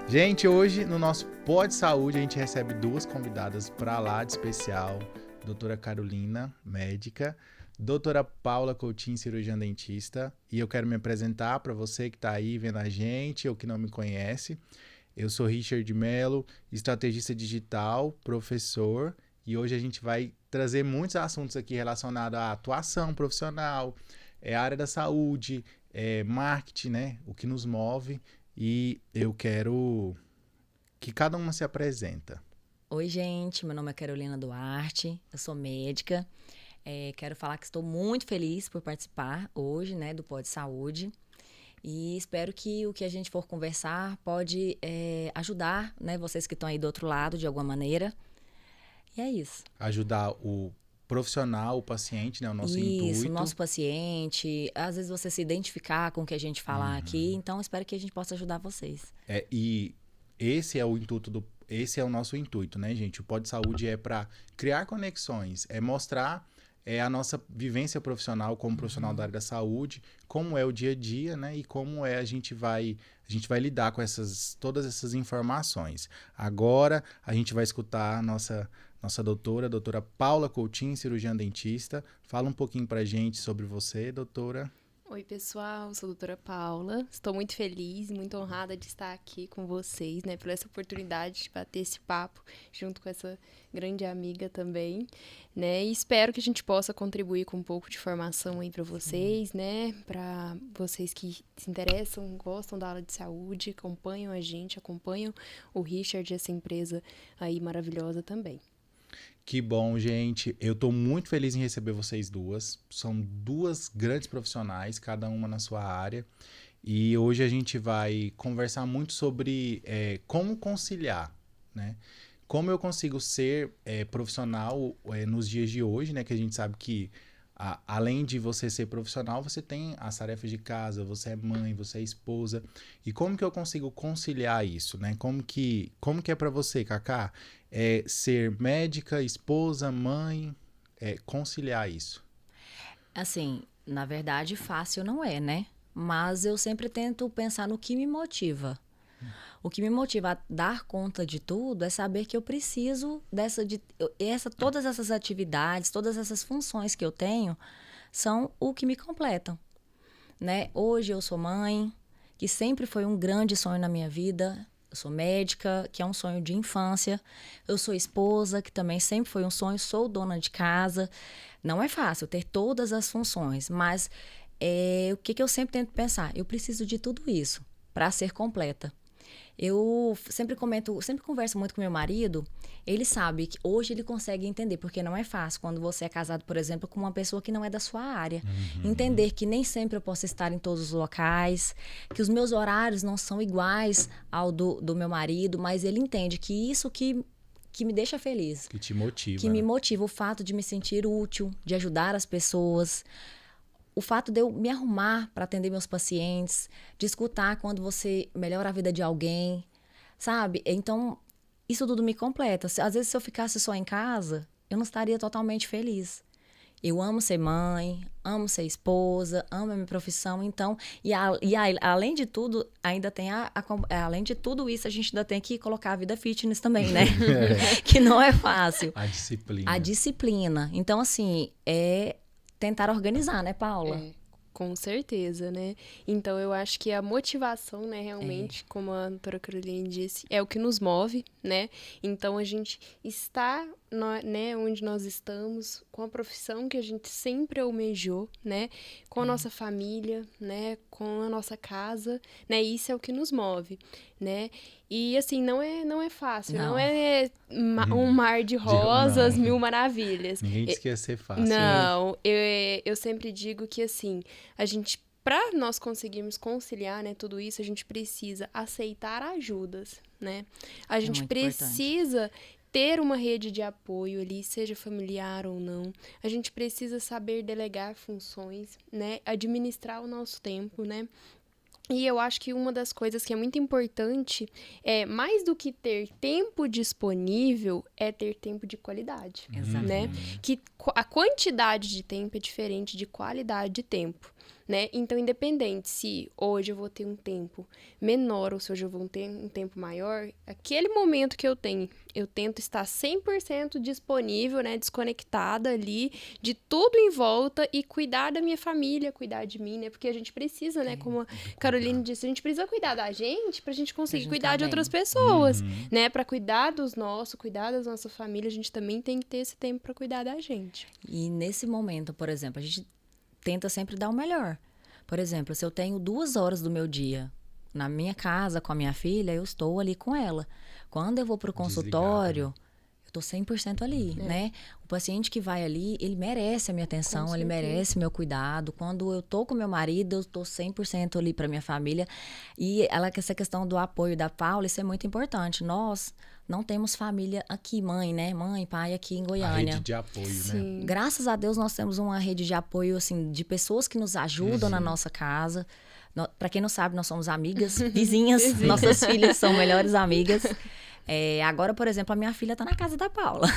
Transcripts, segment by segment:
Gente, hoje no nosso Pod Saúde a gente recebe duas convidadas para lá de especial. Doutora Carolina, médica. Doutora Paula Coutinho, cirurgiã dentista. E eu quero me apresentar para você que está aí vendo a gente ou que não me conhece. Eu sou Richard Mello, estrategista digital, professor. E hoje a gente vai trazer muitos assuntos aqui relacionados à atuação profissional, a área da saúde, marketing, né? O que nos move. E eu quero que cada uma se apresenta. Oi, gente. Meu nome é Carolina Duarte. Eu sou médica. Quero falar que estou muito feliz por participar hoje, né, do Pod Saúde. E espero que o que a gente for conversar pode ajudar, né, vocês que estão aí do outro lado de alguma maneira. E é isso. Ajudar o profissional, o paciente, né, o nosso intuito. Isso, o nosso paciente. Às vezes você se identificar com o que a gente falar aqui. Então, espero que a gente possa ajudar vocês. E esse é o intuito esse é o nosso intuito, né, gente? O Pod Saúde é para criar conexões, é mostrar a nossa vivência profissional como profissional da área da saúde, como é o dia a dia, né? E como a gente vai lidar com todas essas informações. Agora a gente vai escutar a nossa doutora Paula Coutinho, cirurgiã dentista. Fala um pouquinho pra gente sobre você, doutora. Oi, pessoal, sou a doutora Paula. Estou muito feliz e muito honrada de estar aqui com vocês, né, por essa oportunidade de bater esse papo junto com essa grande amiga também, né, e espero que a gente possa contribuir com um pouco de informação aí para vocês, né, para vocês que se interessam, gostam da área de saúde, acompanham a gente, acompanham o Richard e essa empresa aí maravilhosa também. Que bom, gente. Eu estou muito feliz em receber vocês duas. São duas grandes profissionais, cada uma na sua área. E hoje a gente vai conversar muito sobre como conciliar, né? Como eu consigo ser profissional nos dias de hoje, né? Que a gente sabe que além de você ser profissional, você tem as tarefas de casa, você é mãe, você é esposa. E como que eu consigo conciliar isso, né? Como que é para você, Cacá? Ser médica, esposa, mãe, conciliar isso? Assim, na verdade, fácil não é, né? Mas eu sempre tento pensar no que me motiva. O que me motiva a dar conta de tudo é saber que eu preciso todas essas atividades, todas essas funções que eu tenho são o que me completam, né? Hoje eu sou mãe, que sempre foi um grande sonho na minha vida. Eu sou médica, que é um sonho de infância. Eu sou esposa, que também sempre foi um sonho. Sou dona de casa. Não é fácil ter todas as funções, mas o que eu sempre tento pensar? Eu preciso de tudo isso para ser completa. Eu sempre converso muito com meu marido. Ele sabe que hoje ele consegue entender, porque não é fácil quando você é casado, por exemplo, com uma pessoa que não é da sua área. Entender que nem sempre eu posso estar em todos os locais, que os meus horários não são iguais ao do meu marido, mas ele entende que isso que me deixa feliz. Que te motiva. Que me motiva, o fato de me sentir útil, de ajudar as pessoas. O fato de eu me arrumar para atender meus pacientes, de escutar quando você melhora a vida de alguém, sabe? Então, isso tudo me completa. Às vezes, se eu ficasse só em casa, eu não estaria totalmente feliz. Eu amo ser mãe, amo ser esposa, amo a minha profissão. Então, além de tudo, ainda tem além de tudo isso, a gente ainda tem que colocar a vida fitness também, né? Que não é fácil. A disciplina. A disciplina. Então, assim, tentar organizar, né, Paula? Com certeza, né? Então, eu acho que a motivação, né, realmente, como a doutora Caroline disse, é o que nos move, né? Então, a gente está, né, onde nós estamos, com a profissão que a gente sempre almejou, né? Com a nossa família, né? Com a nossa casa, né? Isso é o que nos move, né? E, assim, não é fácil, não é um mar de rosas, não. mil maravilhas. Ninguém disse que ia ser fácil. Não, eu sempre digo que, assim, para nós conseguirmos conciliar, né, tudo isso, a gente precisa aceitar ajudas, né? A gente precisa ter uma rede de apoio ali, seja familiar ou não. A gente precisa saber delegar funções, né? Administrar o nosso tempo, né? E eu acho que uma das coisas que é muito importante mais do que ter tempo disponível, é ter tempo de qualidade. Exatamente. Né? Que a quantidade de tempo é diferente de qualidade de tempo. né? Então, independente se hoje eu vou ter um tempo menor ou se hoje eu vou ter um tempo maior, aquele momento que eu tenho, eu tento estar 100% disponível, né? Desconectada ali de tudo em volta e cuidar da minha família, cuidar de mim, né? Porque a gente precisa, né? Como a Caroline disse, a gente precisa cuidar da gente pra gente conseguir cuidar de outras pessoas, né? Pra cuidar dos nossos, cuidar das nossas famílias, a gente também tem que ter esse tempo pra cuidar da gente. E nesse momento, por exemplo, a gente tenta sempre dar o melhor. Por exemplo, se eu tenho 2 horas do meu dia na minha casa com a minha filha, eu estou ali com ela. Quando eu vou pro consultório, eu tô 100% ali, né? O paciente que vai ali, ele merece a minha atenção, ele merece meu cuidado. Quando eu tô com meu marido, eu tô 100% ali pra minha família. E essa questão do apoio da Paula, isso é muito importante. Nós não temos família aqui, mãe, né? Mãe, pai aqui em Goiânia. A rede de apoio, Sim. né? Graças a Deus nós temos uma rede de apoio, assim, de pessoas que nos ajudam na nossa casa. Para quem não sabe, nós somos amigas, vizinhas. Nossas filhas são melhores amigas. Agora, por exemplo, a minha filha tá na casa da Paula.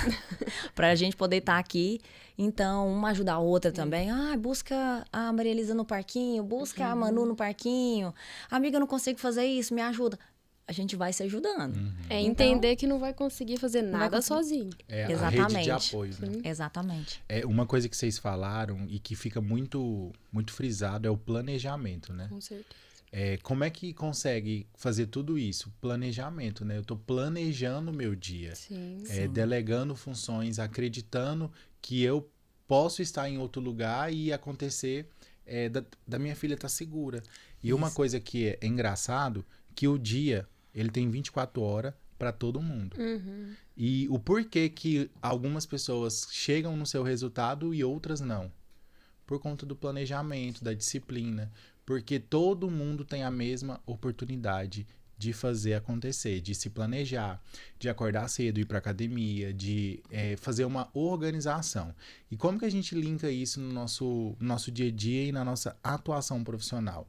Pra gente poder estar aqui. Então, uma ajuda a outra também. Busca a Maria Elisa no parquinho, busca a Manu no parquinho. Amiga, eu não consigo fazer isso, me ajuda. A gente vai se ajudando. Entender que não vai conseguir fazer nada sozinho. Exatamente. A rede de apoio, né? Exatamente. Uma coisa que vocês falaram e que fica muito, muito frisado é o planejamento, né? Com certeza. Como é que consegue fazer tudo isso? Planejamento, né? Eu tô planejando o meu dia. Sim. Delegando funções, acreditando que eu posso estar em outro lugar e acontecer da minha filha estar segura. E uma coisa que é engraçado, que o dia... ele tem 24 horas para todo mundo. E o porquê que algumas pessoas chegam no seu resultado e outras não? Por conta do planejamento, da disciplina. Porque todo mundo tem a mesma oportunidade de fazer acontecer, de se planejar, de acordar cedo, ir para academia, de fazer uma organização. E como que a gente linka isso no nosso dia a dia e na nossa atuação profissional?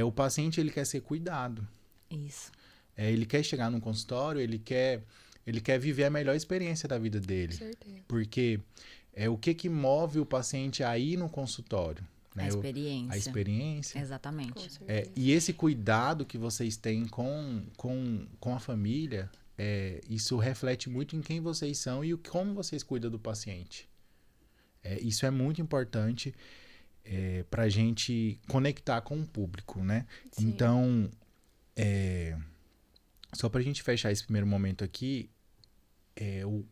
O paciente, ele quer ser cuidado. Isso. Ele quer chegar num consultório, ele quer viver a melhor experiência da vida dele. Com certeza. Porque o que move o paciente a ir no consultório? Né? A experiência. Exatamente. E esse cuidado que vocês têm com a família, isso reflete muito em quem vocês são e como vocês cuidam do paciente. Isso é muito importante para a gente conectar com o público, né? Sim. Então... só para a gente fechar esse primeiro momento aqui,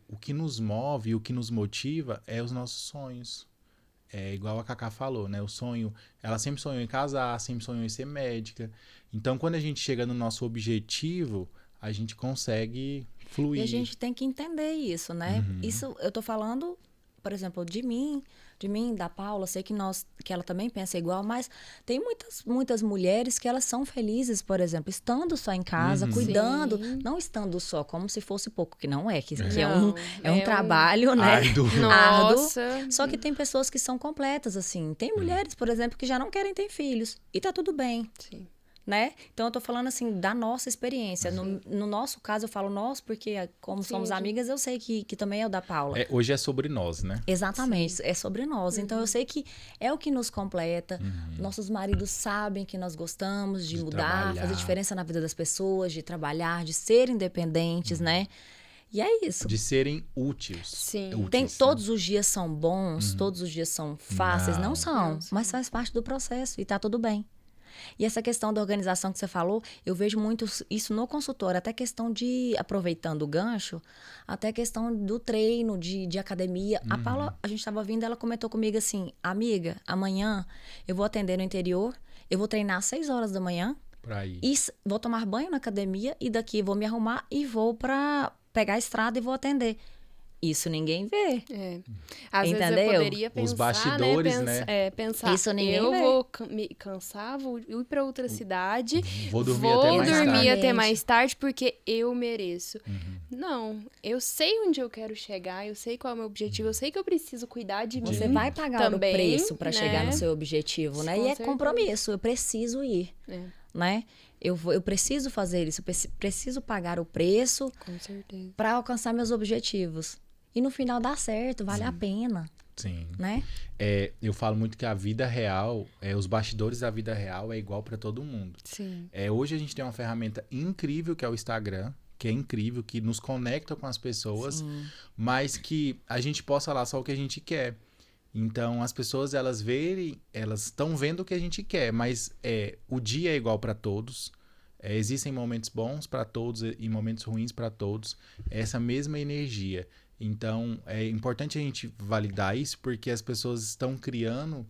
o que nos move, o que nos motiva é os nossos sonhos. Igual a Cacá falou, né? O sonho, ela sempre sonhou em casar, sempre sonhou em ser médica. Então, quando a gente chega no nosso objetivo, a gente consegue fluir. E a gente tem que entender isso, né? Isso eu tô falando, por exemplo, de mim, da Paula, sei que ela também pensa igual, mas tem muitas mulheres que elas são felizes, por exemplo, estando só em casa, cuidando, não estando só, como se fosse pouco, que não é, que é um trabalho, né? Árduo. Só que tem pessoas que são completas, assim. Tem mulheres, por exemplo, que já não querem ter filhos, e tá tudo bem. Sim. Né? Então, eu tô falando, assim, da nossa experiência. No nosso caso, eu falo nós, porque como somos amigas, eu sei que também é o da Paula. Hoje é sobre nós, né? Exatamente, é sobre nós. Então, eu sei que é o que nos completa. Nossos maridos sabem que nós gostamos de mudar, trabalhar. Fazer diferença na vida das pessoas, de trabalhar, de ser independentes, né? E é isso. De serem úteis. Sim. Todos os dias são bons, todos os dias são fáceis. Não são, mas faz parte do processo e tá tudo bem. E essa questão da organização que você falou, eu vejo muito isso no consultório, até questão de, aproveitando o gancho, até questão do treino, de academia. A Paula, a gente estava vindo, ela comentou comigo assim, amiga, amanhã eu vou atender no interior, eu vou treinar às 6 horas da manhã, e vou tomar banho na academia, e daqui vou me arrumar e vou para pegar a estrada e vou atender. Isso ninguém vê. Às vezes eu poderia pensar, os bastidores, né? Pensar, isso ninguém vê. Vou me cansar, vou ir para outra cidade, vou dormir até mais tarde porque eu mereço. Não, eu sei onde eu quero chegar, eu sei qual é o meu objetivo, eu sei que eu preciso cuidar de mim. Você vai pagar também, o preço para chegar no seu objetivo, né? E é compromisso, eu preciso ir, né? Eu preciso fazer isso, eu preciso pagar o preço para alcançar meus objetivos. E no final dá certo, vale a pena. Sim. Né? Eu falo muito que a vida real, os bastidores da vida real é igual para todo mundo. Sim. Hoje a gente tem uma ferramenta incrível que é o Instagram, que é incrível, que nos conecta com as pessoas, Sim. mas que a gente posta lá só o que a gente quer. Então, as pessoas, elas estão vendo o que a gente quer, mas o dia é igual para todos. Existem momentos bons para todos e momentos ruins para todos. É essa mesma energia. Então, é importante a gente validar isso, porque as pessoas estão criando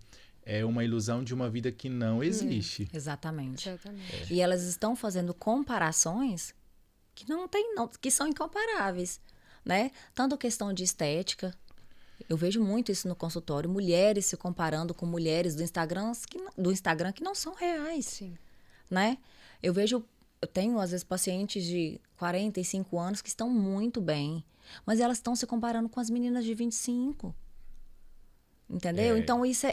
uma ilusão de uma vida que não existe. Exatamente. Exatamente. E elas estão fazendo comparações que que são incomparáveis, né? Tanto questão de estética. Eu vejo muito isso no consultório, mulheres se comparando com mulheres do Instagram que não são reais. Sim. Né? Eu tenho às vezes pacientes de 45 anos que estão muito bem, mas elas estão se comparando com as meninas de 25. Entendeu? Então, isso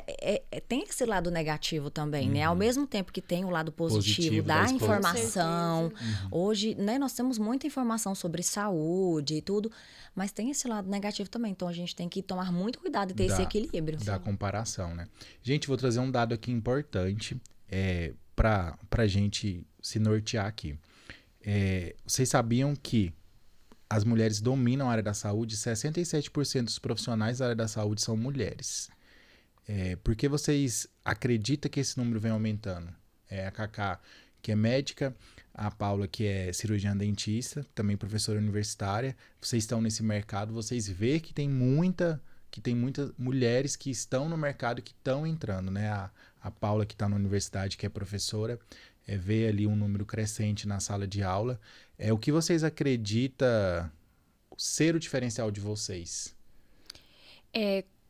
tem esse lado negativo também, né? Ao mesmo tempo que tem o lado positivo da informação. Hoje, né, nós temos muita informação sobre saúde e tudo, mas tem esse lado negativo também. Então, a gente tem que tomar muito cuidado e ter esse equilíbrio. Da comparação, né? Gente, vou trazer um dado aqui importante pra gente se nortear aqui. Vocês sabiam que as mulheres dominam a área da saúde, 67% dos profissionais da área da saúde são mulheres. Por que vocês acreditam que esse número vem aumentando? A Cacá, que é médica, a Paula, que é cirurgiã dentista, também professora universitária. Vocês estão nesse mercado, vocês veem que tem muitas mulheres que estão no mercado e que estão entrando, né? A Paula, que está na universidade, que é professora, vê ali um número crescente na sala de aula. O que vocês acreditam ser o diferencial de vocês?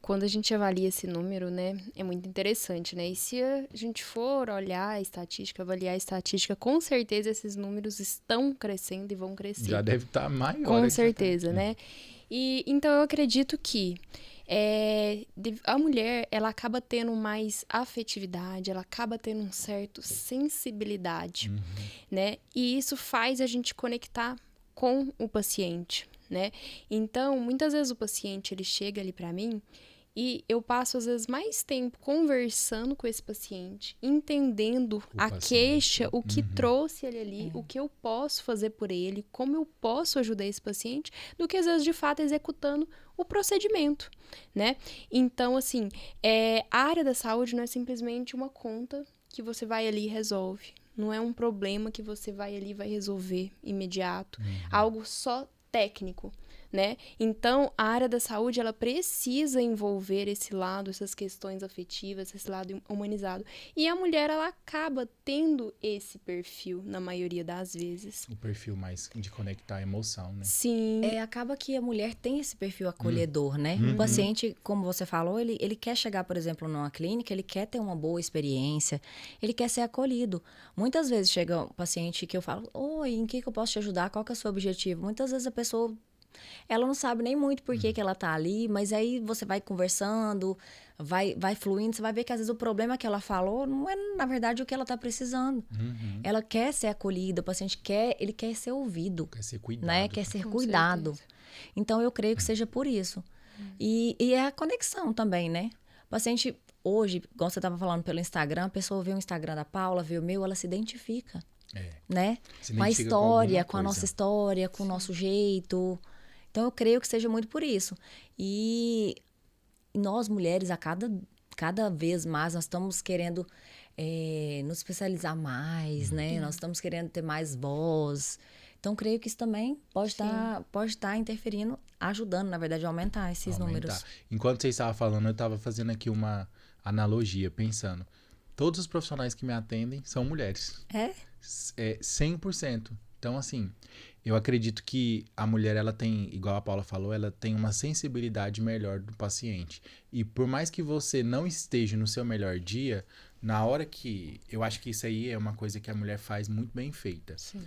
Quando a gente avalia esse número, né, é muito interessante, né? E se a gente for olhar a estatística, avaliar a estatística, com certeza esses números estão crescendo e vão crescer. Já deve estar maior. Com certeza, né? E então eu acredito que a mulher, ela acaba tendo mais afetividade, ela acaba tendo um certo sensibilidade, né? E isso faz a gente conectar com o paciente, né? Então, muitas vezes o paciente, ele chega ali para mim e eu passo, às vezes, mais tempo conversando com esse paciente, entendendo a queixa, o que trouxe ele ali, o que eu posso fazer por ele, como eu posso ajudar esse paciente, do que, às vezes, de fato, executando o procedimento, né? Então, assim, a área da saúde não é simplesmente uma conta que você vai ali e resolve. Não é um problema que você vai ali e vai resolver imediato. Algo só técnico, né? Então, a área da saúde, ela precisa envolver esse lado, essas questões afetivas, esse lado humanizado. E a mulher, ela acaba tendo esse perfil, na maioria das vezes. O perfil mais de conectar a emoção, né? Sim. Acaba que a mulher tem esse perfil acolhedor, né? O paciente, como você falou, ele quer chegar, por exemplo, numa clínica, ele quer ter uma boa experiência, ele quer ser acolhido. Muitas vezes chega um paciente que eu falo, oi, em que eu posso te ajudar? Qual que é o seu objetivo? Muitas vezes a pessoa, ela não sabe nem muito por que ela tá ali, mas aí você vai conversando, vai fluindo, você vai ver que às vezes o problema que ela falou não é, na verdade, o que ela tá precisando. Ela quer ser acolhida, o paciente ele quer ser ouvido. Quer ser cuidado. Né? Quer ser Com cuidado. certeza. Então, eu creio que seja por isso. E é a conexão também, né? O paciente, hoje, igual você estava falando pelo Instagram, a pessoa vê o Instagram da Paula, vê o meu, ela se identifica. Né? Se com a identifica história, com com a alguma nossa coisa. história, com o nosso jeito. Então, eu creio que seja muito por isso. E nós, mulheres, cada vez mais, nós estamos querendo nos especializar mais, né? Nós estamos querendo ter mais voz. Então, creio que isso também pode estar interferindo, ajudando, na verdade, a aumentar esses números. Enquanto você estava falando, eu estava fazendo aqui uma analogia, pensando. Todos os profissionais que me atendem são mulheres. 100%. Então, assim, eu acredito que a mulher, ela tem, igual a Paula falou, ela tem uma sensibilidade melhor do paciente. E por mais que você não esteja no seu melhor dia, na hora que... Eu acho que isso aí é uma coisa que a mulher faz muito bem feita. Sim.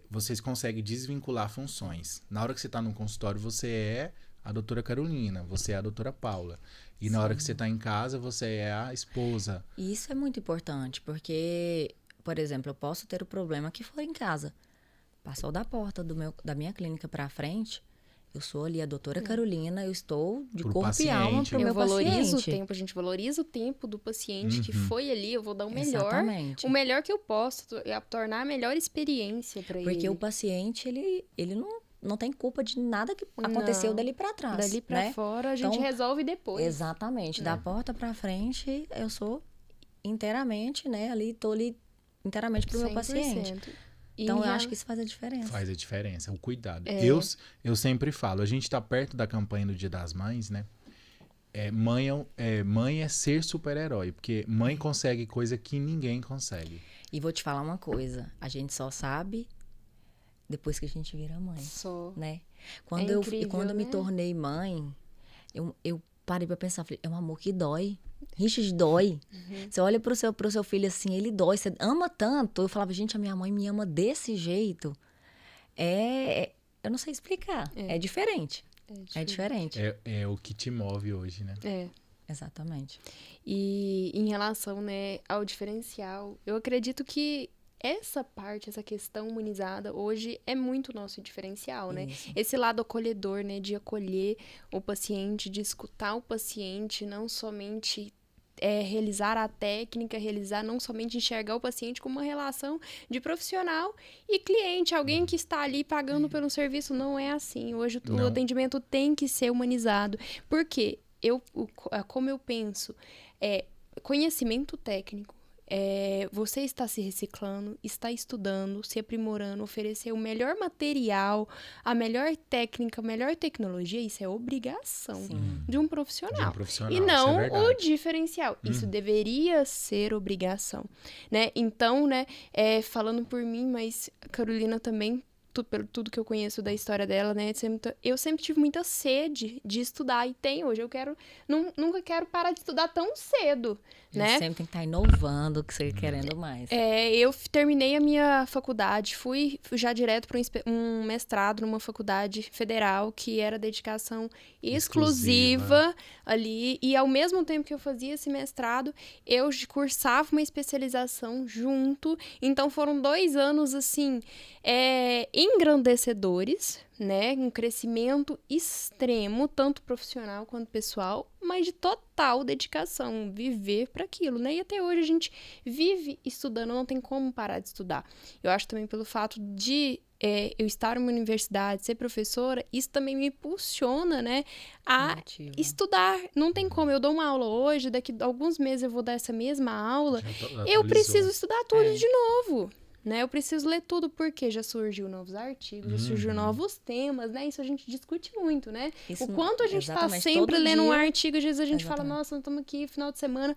Vocês conseguem desvincular funções. Na hora que você está no consultório, você é a doutora Carolina, você é a doutora Paula. E na hora que você está em casa, você é a esposa. E isso é muito importante, porque, por exemplo, eu posso ter o problema que for em casa. Passou da porta da minha clínica para frente, Eu sou ali a doutora Carolina, eu estou de Pro corpo e alma paciente. pro meu paciente. Valorizo o tempo, a gente valoriza o tempo do paciente que foi ali, eu vou dar o melhor. Exatamente. O melhor que eu posso, tornar a melhor experiência para ele. Porque o paciente, ele não tem culpa de nada que aconteceu dali para trás. Dali para fora a gente resolve depois. Exatamente. Da porta para frente, eu sou inteiramente, né? Tô ali inteiramente pro meu paciente. Então, eu acho que isso faz a diferença. Faz a diferença, o cuidado. Eu sempre falo, a gente tá perto da campanha do Dia das Mães, né? Mãe é ser super-herói, porque mãe consegue coisa que ninguém consegue. E vou te falar uma coisa, a gente só sabe depois que a gente vira mãe, né? Quando eu me tornei mãe, eu parei pra pensar, falei, é um amor que dói. Richard dói. Você olha pro seu filho assim, ele dói, você ama tanto. Eu falava, gente, a minha mãe me ama desse jeito. Eu não sei explicar. É diferente. É diferente. É o que te move hoje, né? Exatamente. E em relação, né, ao diferencial, eu acredito que essa questão humanizada, hoje é muito nosso diferencial, né? Isso. Esse lado acolhedor, né? De acolher o paciente, de escutar o paciente, não somente realizar a técnica, não somente enxergar o paciente como uma relação de profissional e cliente, alguém que está ali pagando pelo serviço. Não é assim. Hoje o atendimento tem que ser humanizado. Por quê? Como eu penso, conhecimento técnico. Você está se reciclando, está estudando, se aprimorando, oferecer o melhor material, a melhor técnica, a melhor tecnologia, isso é obrigação de um profissional. E não o diferencial. Isso deveria ser obrigação, né? Então, né, falando por mim, mas a Carolina também, pelo tudo que eu conheço da história dela, né? Eu sempre tive muita sede de estudar e tenho hoje. Nunca quero parar de estudar tão cedo, né? Sempre tem que estar inovando, que você querendo mais. Eu terminei a minha faculdade, fui já direto para um mestrado numa faculdade federal, que era dedicação exclusiva ali. E ao mesmo tempo que eu fazia esse mestrado, eu cursava uma especialização junto. Então foram 2 anos, assim, engrandecedores, né? Um crescimento extremo, tanto profissional quanto pessoal, mas de total dedicação, viver para aquilo, né? E até hoje a gente vive estudando, não tem como parar de estudar. Eu acho também pelo fato de eu estar em uma universidade, ser professora, isso também me impulsiona, né, a estudar. Não tem como, eu dou uma aula hoje, daqui a alguns meses eu vou dar essa mesma aula, eu preciso estudar tudo de novo. Né? Eu preciso ler tudo, porque já surgiu novos artigos, já surgiu novos temas, né? Isso a gente discute muito, né? Isso, o quanto a gente está sempre lendo um artigo, às vezes a gente fala, nossa, nós estamos aqui final de semana,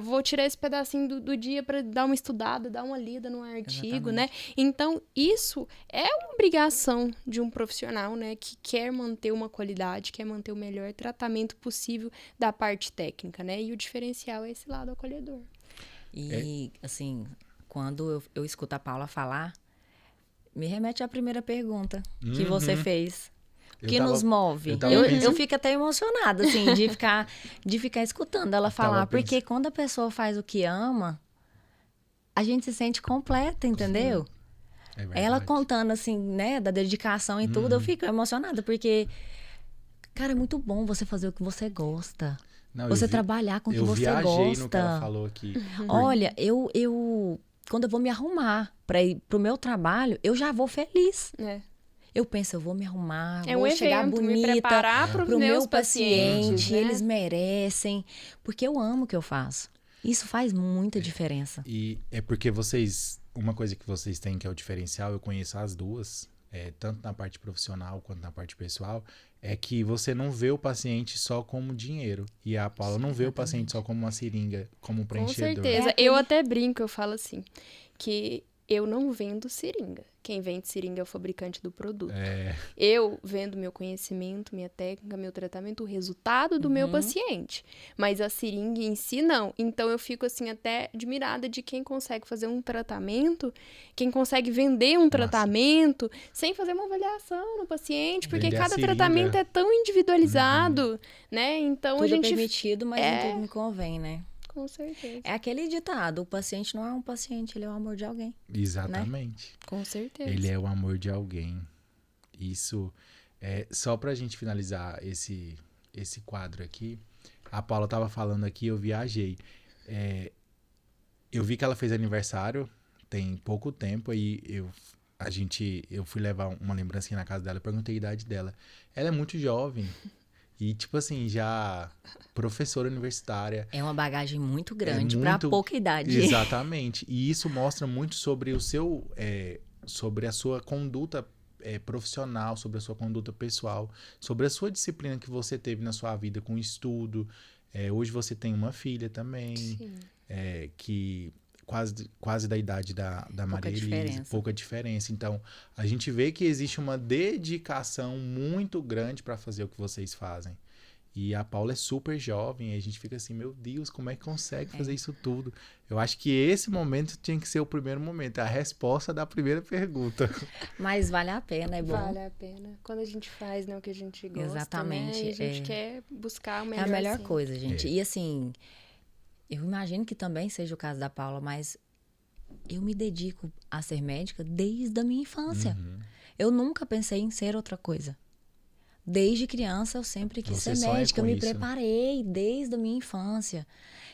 vou tirar esse pedacinho do dia para dar uma estudada, dar uma lida no artigo, né? Então, isso é uma obrigação de um profissional, né? Que quer manter uma qualidade, quer manter o melhor tratamento possível da parte técnica, né? E o diferencial é esse lado acolhedor. E, assim, quando eu escuto a Paula falar, me remete à primeira pergunta que você fez. O que nos move? Eu fico até emocionada, assim, de ficar escutando ela falar. Porque quando a pessoa faz o que ama, a gente se sente completa, entendeu? Ela contando, assim, né, da dedicação e tudo, eu fico emocionada. Porque, cara, é muito bom você fazer o que você gosta. Não, você trabalhar com o que você gosta. Eu viajei no que ela falou aqui. Olha, quando eu vou me arrumar para ir pro meu trabalho, eu já vou feliz. Eu penso, eu vou me arrumar, vou chegar bonita me preparar pro meu paciente, né? Eles merecem, porque eu amo o que eu faço. Isso faz muita diferença. E é porque uma coisa que vocês têm que é o diferencial, eu conheço as duas, tanto na parte profissional quanto na parte pessoal, é que você não vê o paciente só como dinheiro. E a Paula não vê o paciente só como uma seringa, como um preenchedor. Com certeza. Eu até brinco, eu falo assim, que eu não vendo seringa. Quem vende seringa é o fabricante do produto. Eu vendo meu conhecimento, minha técnica, meu tratamento, o resultado do meu paciente. Mas a seringa em si, não. Então, eu fico, assim, até admirada de quem consegue fazer um tratamento, quem consegue vender um tratamento sem fazer uma avaliação no paciente, porque Vender cada tratamento é tão individualizado, né? Então, tudo a gente... é permitido, mas nem tudo me convém, né? Com certeza. É aquele ditado, o paciente não é um paciente, ele é o amor de alguém. Exatamente. Né? Com certeza. Ele é o amor de alguém. Isso Só pra gente finalizar esse quadro aqui, a Paula tava falando aqui, eu viajei. Eu vi que ela fez aniversário tem pouco tempo, aí eu fui levar uma lembrancinha na casa dela, eu perguntei a idade dela. Ela é muito jovem. E, tipo assim, já professora universitária. É uma bagagem muito grande para pouca idade. Exatamente. E isso mostra muito sobre sobre a sua conduta profissional, sobre a sua conduta pessoal, sobre a sua disciplina que você teve na sua vida com estudo. Hoje você tem uma filha também, que quase da idade da Maria Elisa, pouca diferença. Então, a gente vê que existe uma dedicação muito grande para fazer o que vocês fazem. E a Paula é super jovem, e a gente fica assim, meu Deus, como é que consegue fazer isso tudo? Eu acho que esse momento tinha que ser o primeiro momento, a resposta da primeira pergunta. Mas vale a pena, é bom. Vale a pena. Quando a gente faz, né, o que a gente gosta, exatamente, né? E a gente quer buscar o melhor. É a melhor coisa, gente. E assim, eu imagino que também seja o caso da Paula, mas eu me dedico a ser médica desde a minha infância. Eu nunca pensei em ser outra coisa. Desde criança eu sempre quis ser médica, eu me preparei desde a minha infância.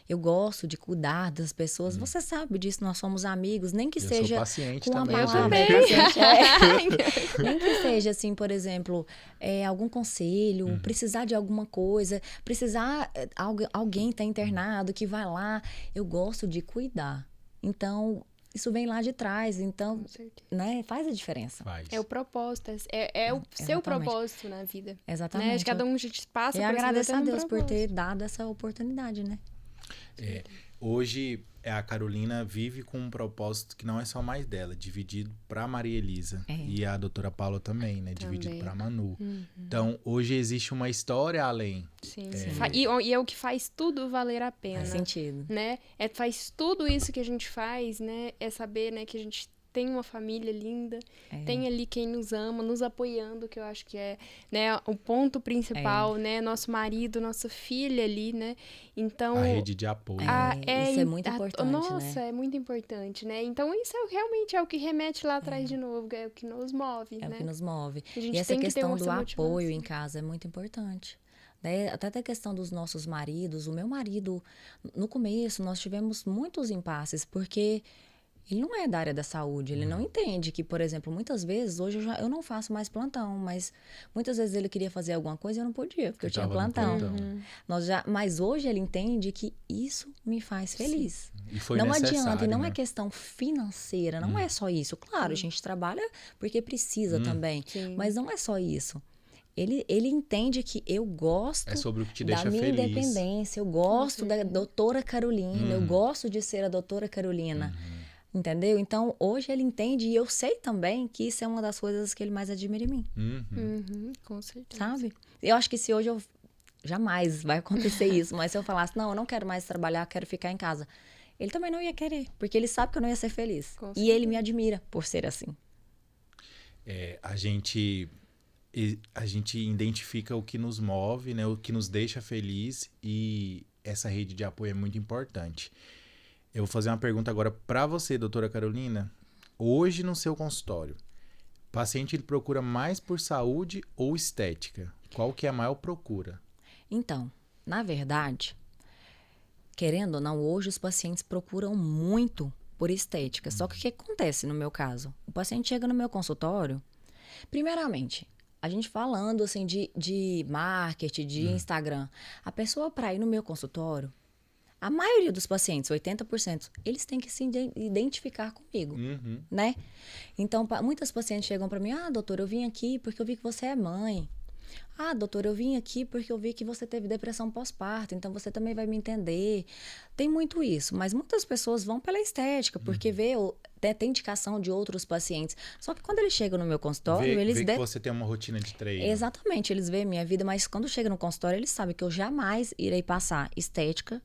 Eu gosto de cuidar das pessoas, você sabe disso, nós somos amigos, nem que seja sou paciente com também. Eu também. Nem que seja assim, por exemplo, algum conselho, precisar de alguma coisa, precisar alguém tá internado que vai lá, eu gosto de cuidar. Então, isso vem lá de trás, então, né, faz a diferença. É o propósito, é o seu propósito na vida. Exatamente. Né? Cada um a gente passa por isso. E agradeço a Deus por ter dado essa oportunidade, né? Hoje, a Carolina vive com um propósito que não é só mais dela, dividido para Maria Elisa. E a doutora Paula também, né? Dividido para Manu. Então, hoje existe uma história além. Sim. E é o que faz tudo valer a pena. Faz sentido. Né? Faz tudo isso que a gente faz, né? É saber, né, que a gente tem uma família linda, tem ali quem nos ama, nos apoiando, que eu acho que é, né, o ponto principal, né? Nosso marido, nossa filha ali, né? Então... A rede de apoio. Isso é muito importante, nossa, é muito importante, né? Então, isso realmente é o que remete lá atrás de novo, é o que nos move, né? É o que nos move. E essa questão do apoio em casa é muito importante. Né? Até a questão dos nossos maridos. O meu marido, no começo, nós tivemos muitos impasses, porque... ele não é da área da saúde, ele não entende que, por exemplo, muitas vezes, hoje eu não faço mais plantão, mas muitas vezes ele queria fazer alguma coisa e eu não podia, porque eu tinha plantão. Mas hoje ele entende que isso me faz feliz. E foi não necessário, adianta, e não né? é questão financeira, não é só isso. Claro, a gente trabalha porque precisa também, mas não é só isso. Ele entende que eu gosto sobre o que te deixa da minha feliz. Independência, eu gosto da doutora Carolina, eu gosto de ser a doutora Carolina. Entendeu? Então, hoje ele entende e eu sei também que isso é uma das coisas que ele mais admira em mim. Com certeza. Sabe? Eu acho que se hoje eu... jamais vai acontecer isso, mas se eu falasse, não, eu não quero mais trabalhar, quero ficar em casa. Ele também não ia querer, porque ele sabe que eu não ia ser feliz. E ele me admira por ser assim. A gente identifica o que nos move, né? O que nos deixa feliz, e essa rede de apoio é muito importante. Eu vou fazer uma pergunta agora para você, doutora Carolina. Hoje, no seu consultório, o paciente ele procura mais por saúde ou estética? Qual que é a maior procura? Então, na verdade, querendo ou não, hoje os pacientes procuram muito por estética. Só que o que acontece no meu caso? O paciente chega no meu consultório, primeiramente, a gente falando assim de marketing, de Instagram. A pessoa para ir no meu consultório, a maioria dos pacientes, 80%, eles têm que se identificar comigo, né? Então, muitas pacientes chegam para mim, doutora, eu vim aqui porque eu vi que você é mãe. Doutora, eu vim aqui porque eu vi que você teve depressão pós-parto, então você também vai me entender. Tem muito isso, mas muitas pessoas vão pela estética, porque tem indicação de outros pacientes. Só que quando eles chegam no meu consultório, eles... que você tem uma rotina de treino. Exatamente, eles veem minha vida, mas quando chega no consultório, eles sabem que eu jamais irei passar estética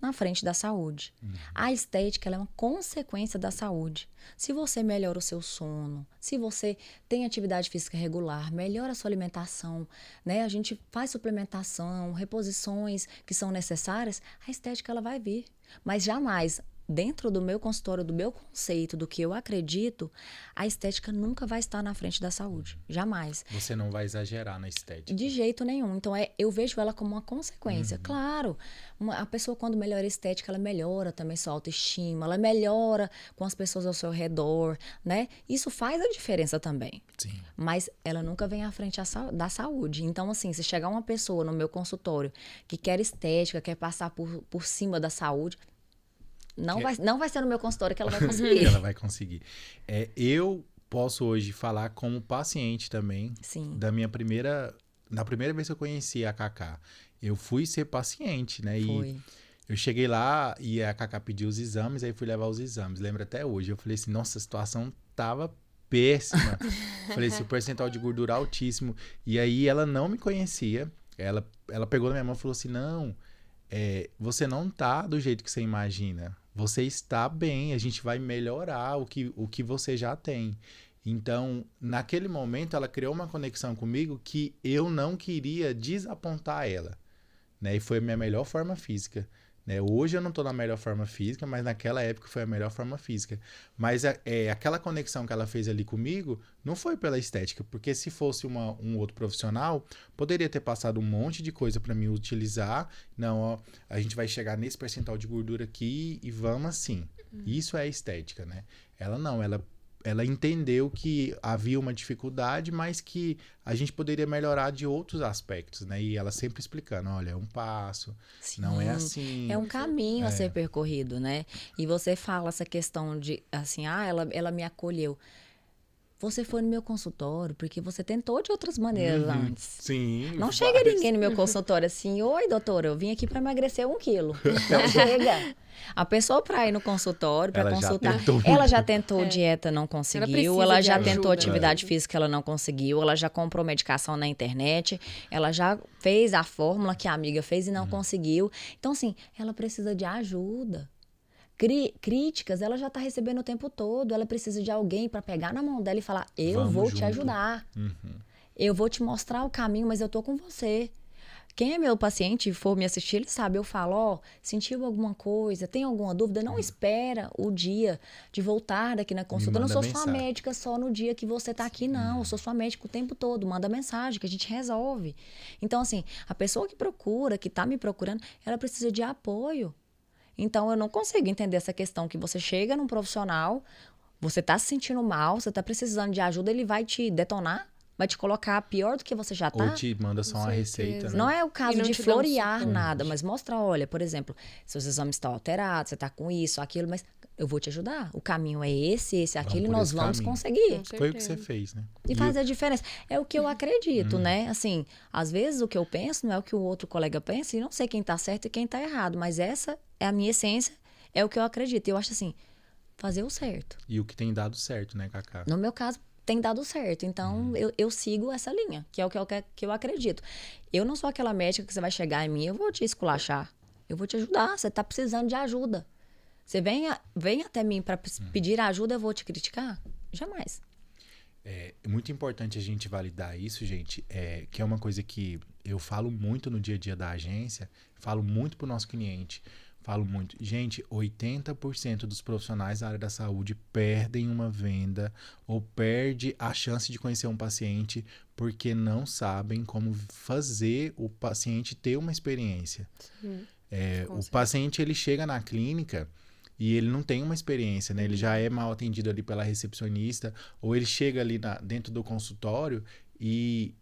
na frente da saúde. A estética ela é uma consequência da saúde. Se você melhora o seu sono, se você tem atividade física regular, melhora a sua alimentação, né? A gente faz suplementação, reposições que são necessárias, a estética ela vai vir. Mas jamais dentro do meu consultório, do meu conceito, do que eu acredito, a estética nunca vai estar na frente da saúde. Jamais. Você não vai exagerar na estética. De jeito nenhum. Então, eu vejo ela como uma consequência. Claro, a pessoa, quando melhora a estética, ela melhora também sua autoestima, ela melhora com as pessoas ao seu redor, né? Isso faz a diferença também. Sim. Mas ela nunca vem à frente da saúde. Então, assim, se chegar uma pessoa no meu consultório que quer estética, quer passar por cima da saúde, não vai ser no meu consultório que ela vai conseguir. Ela vai conseguir. Eu posso hoje falar como paciente também. Sim. Da primeira vez que eu conheci a Cacá, eu fui ser paciente, né? Foi. E eu cheguei lá e a Cacá pediu os exames, aí fui levar os exames. Lembro até hoje. Eu falei assim, nossa, a situação tava péssima. Falei assim, o percentual de gordura altíssimo. E aí ela não me conhecia. Ela pegou na minha mão e falou assim, não, você não tá do jeito que você imagina. Você está bem, a gente vai melhorar o que você já tem. Então, naquele momento, ela criou uma conexão comigo que eu não queria desapontar ela, né? E foi a minha melhor forma física, né? Hoje eu não estou na melhor forma física, mas naquela época foi a melhor forma física. Mas aquela conexão que ela fez ali comigo não foi pela estética, porque se fosse um outro profissional, poderia ter passado um monte de coisa para mim utilizar. Não, ó, a gente vai chegar nesse percentual de gordura aqui e vamos assim. Isso é estética, né? Ela não, ela entendeu que havia uma dificuldade, mas que a gente poderia melhorar de outros aspectos, né? E ela sempre explicando, olha, é um passo, Sim, não é assim. É um caminho a ser percorrido, né? E você fala essa questão de, assim, ela me acolheu. Você foi no meu consultório porque você tentou de outras maneiras antes. Sim. Não chega ninguém no meu consultório assim, oi, doutora, eu vim aqui para emagrecer 1 quilo. Não chega. A pessoa para ir no consultório, para consultar, ela já tentou dieta, não conseguiu. Ela já tentou atividade física, ela não conseguiu. Ela já comprou medicação na internet. Ela já fez a fórmula que a amiga fez e não conseguiu. Então, assim, ela precisa de ajuda. Críticas, ela já está recebendo o tempo todo. Ela precisa de alguém para pegar na mão dela e falar, eu vou te ajudar. Eu vou te mostrar o caminho, mas eu tô com você. Quem é meu paciente e for me assistir, ele sabe, eu falo, sentiu alguma coisa, tem alguma dúvida? Não espera o dia de voltar daqui na consulta. Eu não sou sua médica só no dia que você tá aqui, não. Eu sou sua médica o tempo todo. Manda mensagem que a gente resolve. Então, assim, a pessoa que procura, que tá me procurando, ela precisa de apoio. Então, eu não consigo entender essa questão que você chega num profissional, você tá se sentindo mal, você tá precisando de ajuda, ele vai te detonar, vai te colocar pior do que você já tá. Ou te manda só uma receita, né? Não é o caso de florear nada, mas mostra, olha, por exemplo, seus exames estão alterados, você tá com isso, aquilo, mas eu vou te ajudar. O caminho é esse, aquilo, e nós vamos conseguir. Foi o que você fez, né? E faz a diferença. É o que eu acredito, né? Assim, às vezes o que eu penso não é o que o outro colega pensa, e não sei quem tá certo e quem tá errado, mas essa é a minha essência, é o que eu acredito. E eu acho assim, fazer o certo. E o que tem dado certo, né, Cacá? No meu caso, tem dado certo. Então, eu sigo essa linha, que é o que eu acredito. Eu não sou aquela médica que você vai chegar em mim, eu vou te esculachar. Eu vou te ajudar, você tá precisando de ajuda. Você vem até mim para pedir ajuda, eu vou te criticar? Jamais. É muito importante a gente validar isso, gente, que é uma coisa que eu falo muito no dia a dia da agência, falo muito pro nosso cliente, falo muito. Gente, 80% dos profissionais da área da saúde perdem uma venda ou perde a chance de conhecer um paciente porque não sabem como fazer o paciente ter uma experiência. O paciente, ele chega na clínica e ele não tem uma experiência, né? Ele já é mal atendido ali pela recepcionista, ou ele chega ali dentro do consultório e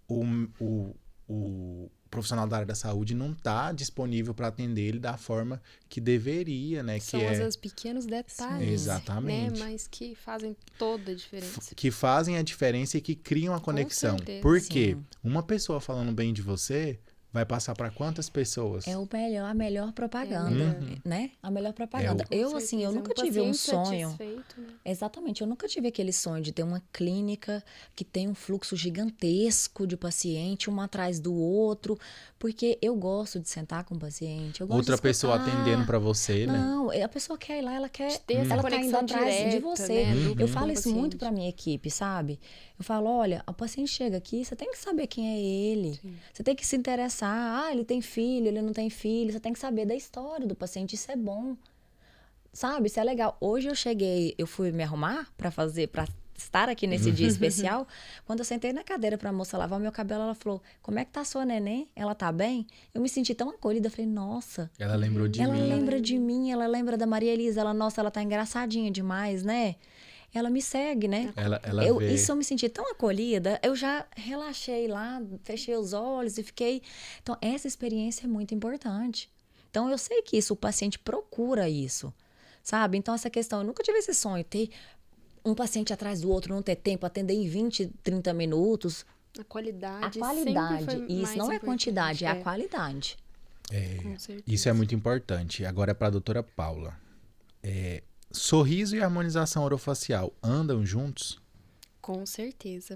o profissional da área da saúde não está disponível para atender ele da forma que deveria, né? São às vezes pequenos detalhes, exatamente, né? Mas que fazem toda a diferença. Que fazem a diferença e que criam a conexão. Porque uma pessoa falando bem de você vai passar para quantas pessoas? É a melhor propaganda, né? A melhor propaganda. Eu nunca tive um sonho. Né? Exatamente, eu nunca tive aquele sonho de ter uma clínica que tem um fluxo gigantesco de paciente, um atrás do outro, porque eu gosto de sentar com o paciente. Outra pessoa atendendo para você, né? Não, a pessoa quer ir lá, ela quer ter essa ela tá indo atrás direta, de você. Né? Eu falo isso muito para minha equipe, sabe? Eu falo, olha, o paciente chega aqui, você tem que saber quem é ele. Sim. Você tem que se interessar. Ele tem filho, ele não tem filho. Você tem que saber da história do paciente, isso é bom. sabe? Isso é legal. Hoje eu fui me arrumar pra estar aqui nesse dia especial. Quando eu sentei na cadeira pra moça lavar o meu cabelo, ela falou, como é que tá a sua neném? Ela tá bem? Eu me senti tão acolhida, eu falei, nossa. Ela lembrou de mim. Ela lembra de mim, ela lembra da Maria Elisa, ela tá engraçadinha demais, né? Ela me segue, né? Isso eu me senti tão acolhida, eu já relaxei lá, fechei os olhos e fiquei... Então, essa experiência é muito importante. Então, eu sei que isso, o paciente procura isso, sabe? Então, essa questão, eu nunca tive esse sonho, ter um paciente atrás do outro, não ter tempo, atender em 20, 30 minutos. A qualidade isso não é quantidade, é a qualidade. Isso é muito importante. Agora, para a doutora Paula. Sorriso e harmonização orofacial andam juntos? Com certeza,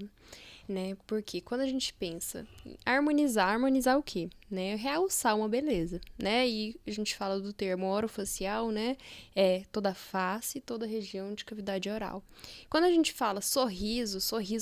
né? Porque quando a gente pensa em harmonizar o quê? Né? Realçar uma beleza, né? E a gente fala do termo orofacial, né? É toda a face, toda a região de cavidade oral. Quando a gente fala sorriso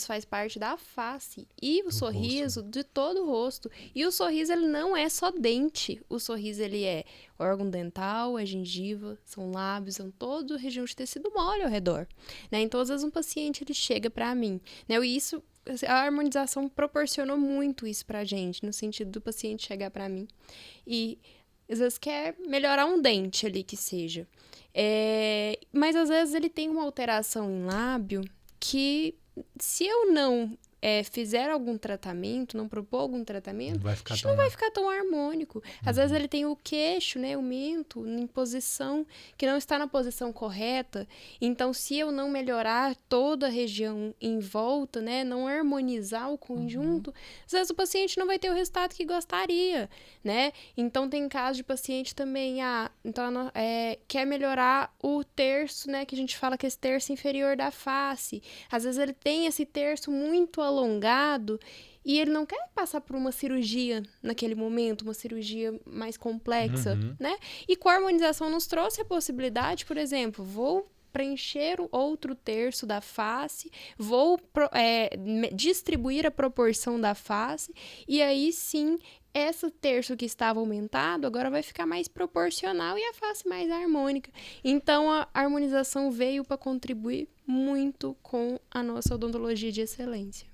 faz parte da face e o sorriso de todo o rosto. E o sorriso, ele não é só dente. O sorriso, ele é órgão dental, é gengiva, são lábios, são toda a região de tecido mole ao redor, né? Então, às vezes, um paciente, ele chega pra mim, né? E isso, a harmonização proporcionou muito isso pra gente, no sentido do paciente chegar pra mim e, às vezes, quer melhorar um dente ali, que seja. Mas, às vezes, ele tem uma alteração em lábio que, se eu não fizer algum tratamento, não propor algum tratamento, não vai ficar tão harmônico. Às vezes ele tem o queixo, né, o mento, em posição que não está na posição correta. Então, se eu não melhorar toda a região em volta, né, não harmonizar o conjunto, às vezes o paciente não vai ter o resultado que gostaria, né? Então, tem casos de paciente também, quer melhorar o terço, né, que a gente fala que é esse terço inferior da face. Às vezes ele tem esse terço muito alongado e ele não quer passar por uma cirurgia naquele momento, uma cirurgia mais complexa, né? E com a harmonização nos trouxe a possibilidade, por exemplo, vou preencher o outro terço da face, vou distribuir a proporção da face e aí sim, esse terço que estava aumentado agora vai ficar mais proporcional e a face mais harmônica. Então, a harmonização veio para contribuir muito com a nossa odontologia de excelência.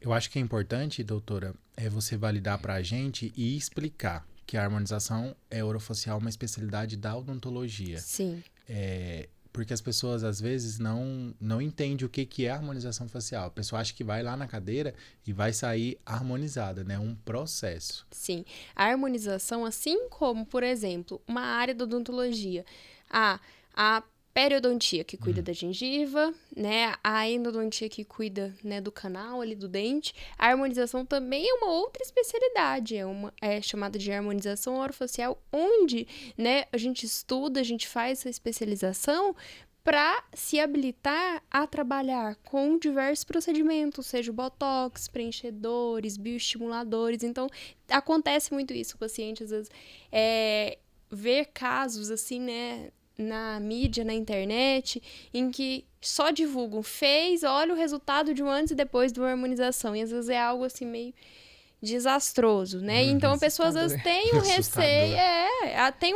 Eu acho que é importante, doutora, você validar para a gente e explicar que a harmonização orofacial é uma especialidade da odontologia. Sim. Porque as pessoas, às vezes, não entendem o que é harmonização facial. A pessoa acha que vai lá na cadeira e vai sair harmonizada, né? É um processo. Sim. A harmonização, assim como, por exemplo, uma área da odontologia, a periodontia, que cuida da gengiva, né? A endodontia, que cuida, né, do canal ali do dente. A harmonização também é uma outra especialidade, é chamada de harmonização orofacial, onde, né, a gente estuda, a gente faz essa especialização para se habilitar a trabalhar com diversos procedimentos, seja o botox, preenchedores, bioestimuladores. Então, acontece muito isso, o paciente, às vezes, ver casos assim, né, na mídia, na internet, em que só divulgam, olha o resultado de um antes e depois de uma harmonização, e às vezes é algo assim meio desastroso, né? Então a pessoa às vezes tem um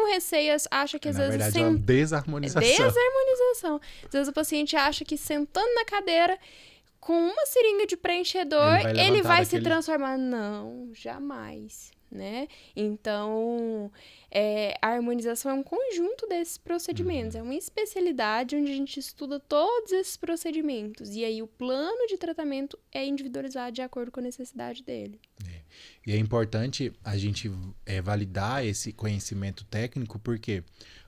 receio, acha que às vezes... Na verdade, é uma desarmonização. Às vezes o paciente acha que sentando na cadeira, com uma seringa de preenchedor, ele vai se transformar. Não, jamais, né? Então, a harmonização é um conjunto desses procedimentos, é uma especialidade onde a gente estuda todos esses procedimentos, e aí o plano de tratamento é individualizado de acordo com a necessidade dele. E é importante a gente validar esse conhecimento técnico, porque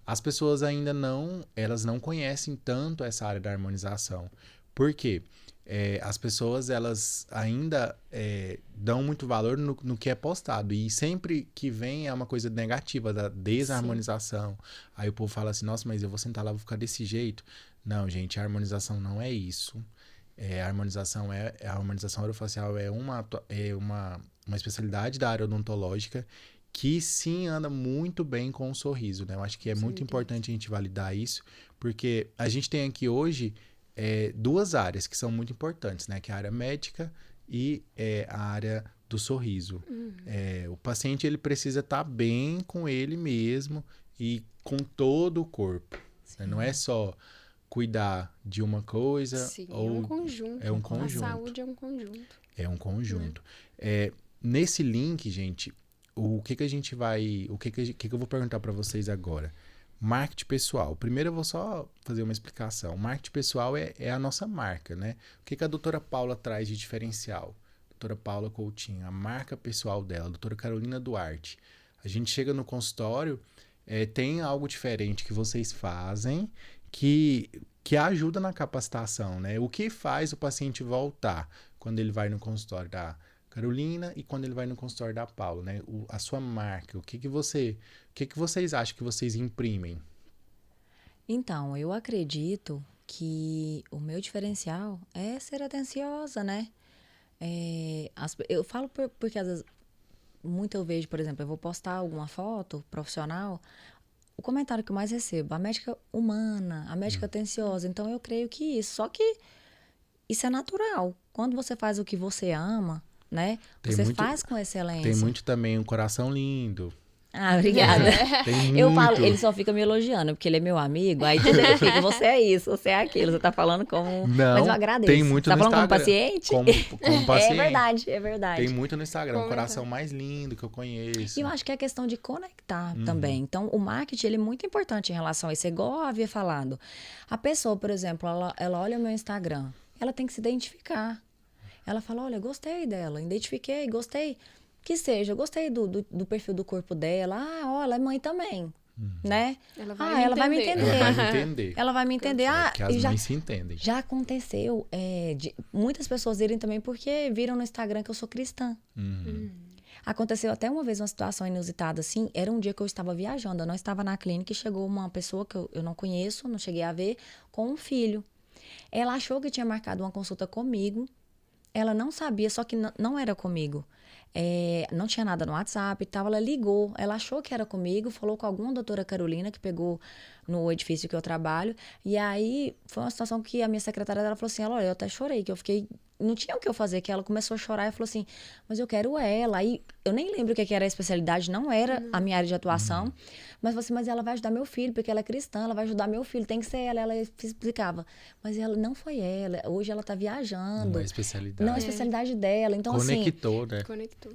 as pessoas ainda não conhecem tanto essa área da harmonização. Por quê? As pessoas, elas ainda dão muito valor no que é postado. E sempre que vem é uma coisa negativa, da desarmonização. Sim. Aí o povo fala assim, nossa, mas eu vou sentar lá, vou ficar desse jeito. Não, gente, a harmonização não é isso. A harmonização orofacial é uma especialidade da área odontológica que sim anda muito bem com o sorriso, né? Eu acho que é muito importante a gente validar isso, porque a gente tem aqui hoje... duas áreas que são muito importantes, né? Que é a área médica e a área do sorriso. O paciente, ele precisa estar bem com ele mesmo e com todo o corpo. Né? Não é só cuidar de uma coisa. Sim, ou é um conjunto. É um conjunto. A saúde é um conjunto. É um conjunto. Nesse link, gente, o que a gente vai... O que eu vou perguntar para vocês agora? Marketing pessoal. Primeiro eu vou só fazer uma explicação. Marketing pessoal é a nossa marca, né? O que a doutora Paula traz de diferencial? Doutora Paula Coutinho, a marca pessoal dela, doutora Carolina Duarte. A gente chega no consultório, tem algo diferente que vocês fazem que ajuda na capacitação, né? O que faz o paciente voltar quando ele vai no consultório da Carolina e quando ele vai no consultório da Paula, né? A sua marca, o que vocês acham que vocês imprimem? Então, eu acredito que o meu diferencial é ser atenciosa, né? Eu falo porque às vezes muito eu vejo, por exemplo, eu vou postar alguma foto profissional, o comentário que eu mais recebo, a médica humana, a médica atenciosa. Então eu creio que isso, só que isso é natural. Quando você faz o que você ama, né? Você faz com excelência. Tem muito também um coração lindo. Ah, obrigada. Eu falo, ele só fica me elogiando, porque ele é meu amigo, aí tudo ele fica, você é isso, você é aquilo, você tá falando como... Não, mas eu agradeço. Tem muito você tá no falando Instagram. Como paciente? Como paciente. É verdade. Tem muito no Instagram, o coração mais lindo que eu conheço. E eu acho que é questão de conectar também. Então, o marketing, ele é muito importante em relação a isso, igual eu havia falado. A pessoa, por exemplo, ela olha o meu Instagram, ela tem que se identificar. Ela fala, olha, gostei dela, identifiquei, gostei... Que seja, eu gostei do perfil do corpo dela. Olha, ela é mãe também, né? Ela vai me entender. Ela vai me entender. Ela vai me entender. Porque as mães se entendem. Já aconteceu de muitas pessoas irem também porque viram no Instagram que eu sou cristã. Aconteceu até uma vez uma situação inusitada assim. Era um dia que eu estava viajando, eu não estava na clínica e chegou uma pessoa que eu não conheço, não cheguei a ver, com um filho. Ela achou que tinha marcado uma consulta comigo. Ela não sabia, só que não era comigo. Não tinha nada no WhatsApp e tal. Ela ligou, ela achou que era comigo, falou com alguma doutora Carolina que pegou no edifício que eu trabalho. E aí foi uma situação que a minha secretária dela falou assim: olha, eu até chorei, que eu fiquei. Não tinha o que eu fazer, que ela começou a chorar e falou assim, mas eu quero ela. Aí eu nem lembro o que era a especialidade, não era a minha área de atuação. Mas falou assim, mas ela vai ajudar meu filho, porque ela é cristã, ela vai ajudar meu filho, tem que ser ela. Ela explicava, mas ela não foi ela, hoje ela tá viajando. Não é especialidade. Não é a especialidade dela. Então, conectou, assim, né?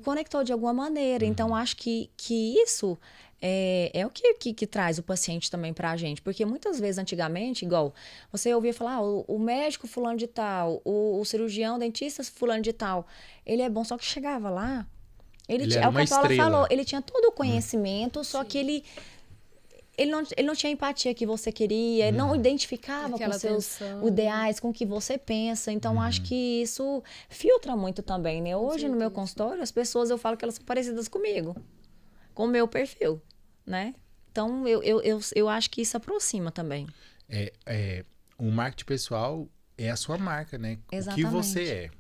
Conectou de alguma maneira. Então, acho que isso é o que traz o paciente também pra gente. Porque muitas vezes, antigamente, igual, você ouvia falar, o médico fulano de tal, o cirurgião, o dentista fulano de tal, ele é bom, só que chegava lá, ele tinha, era é o que a Paula estrela. falou, ele tinha todo o conhecimento, só que ele não tinha a empatia que você queria, ele não identificava com seus ideais, com o que você pensa. Então, acho que isso filtra muito também, né? Hoje, no meu consultório, as pessoas, eu falo que elas são parecidas comigo, com o meu perfil, né? Então, eu acho que isso aproxima também. O marketing pessoal é a sua marca, né? Exatamente. O que você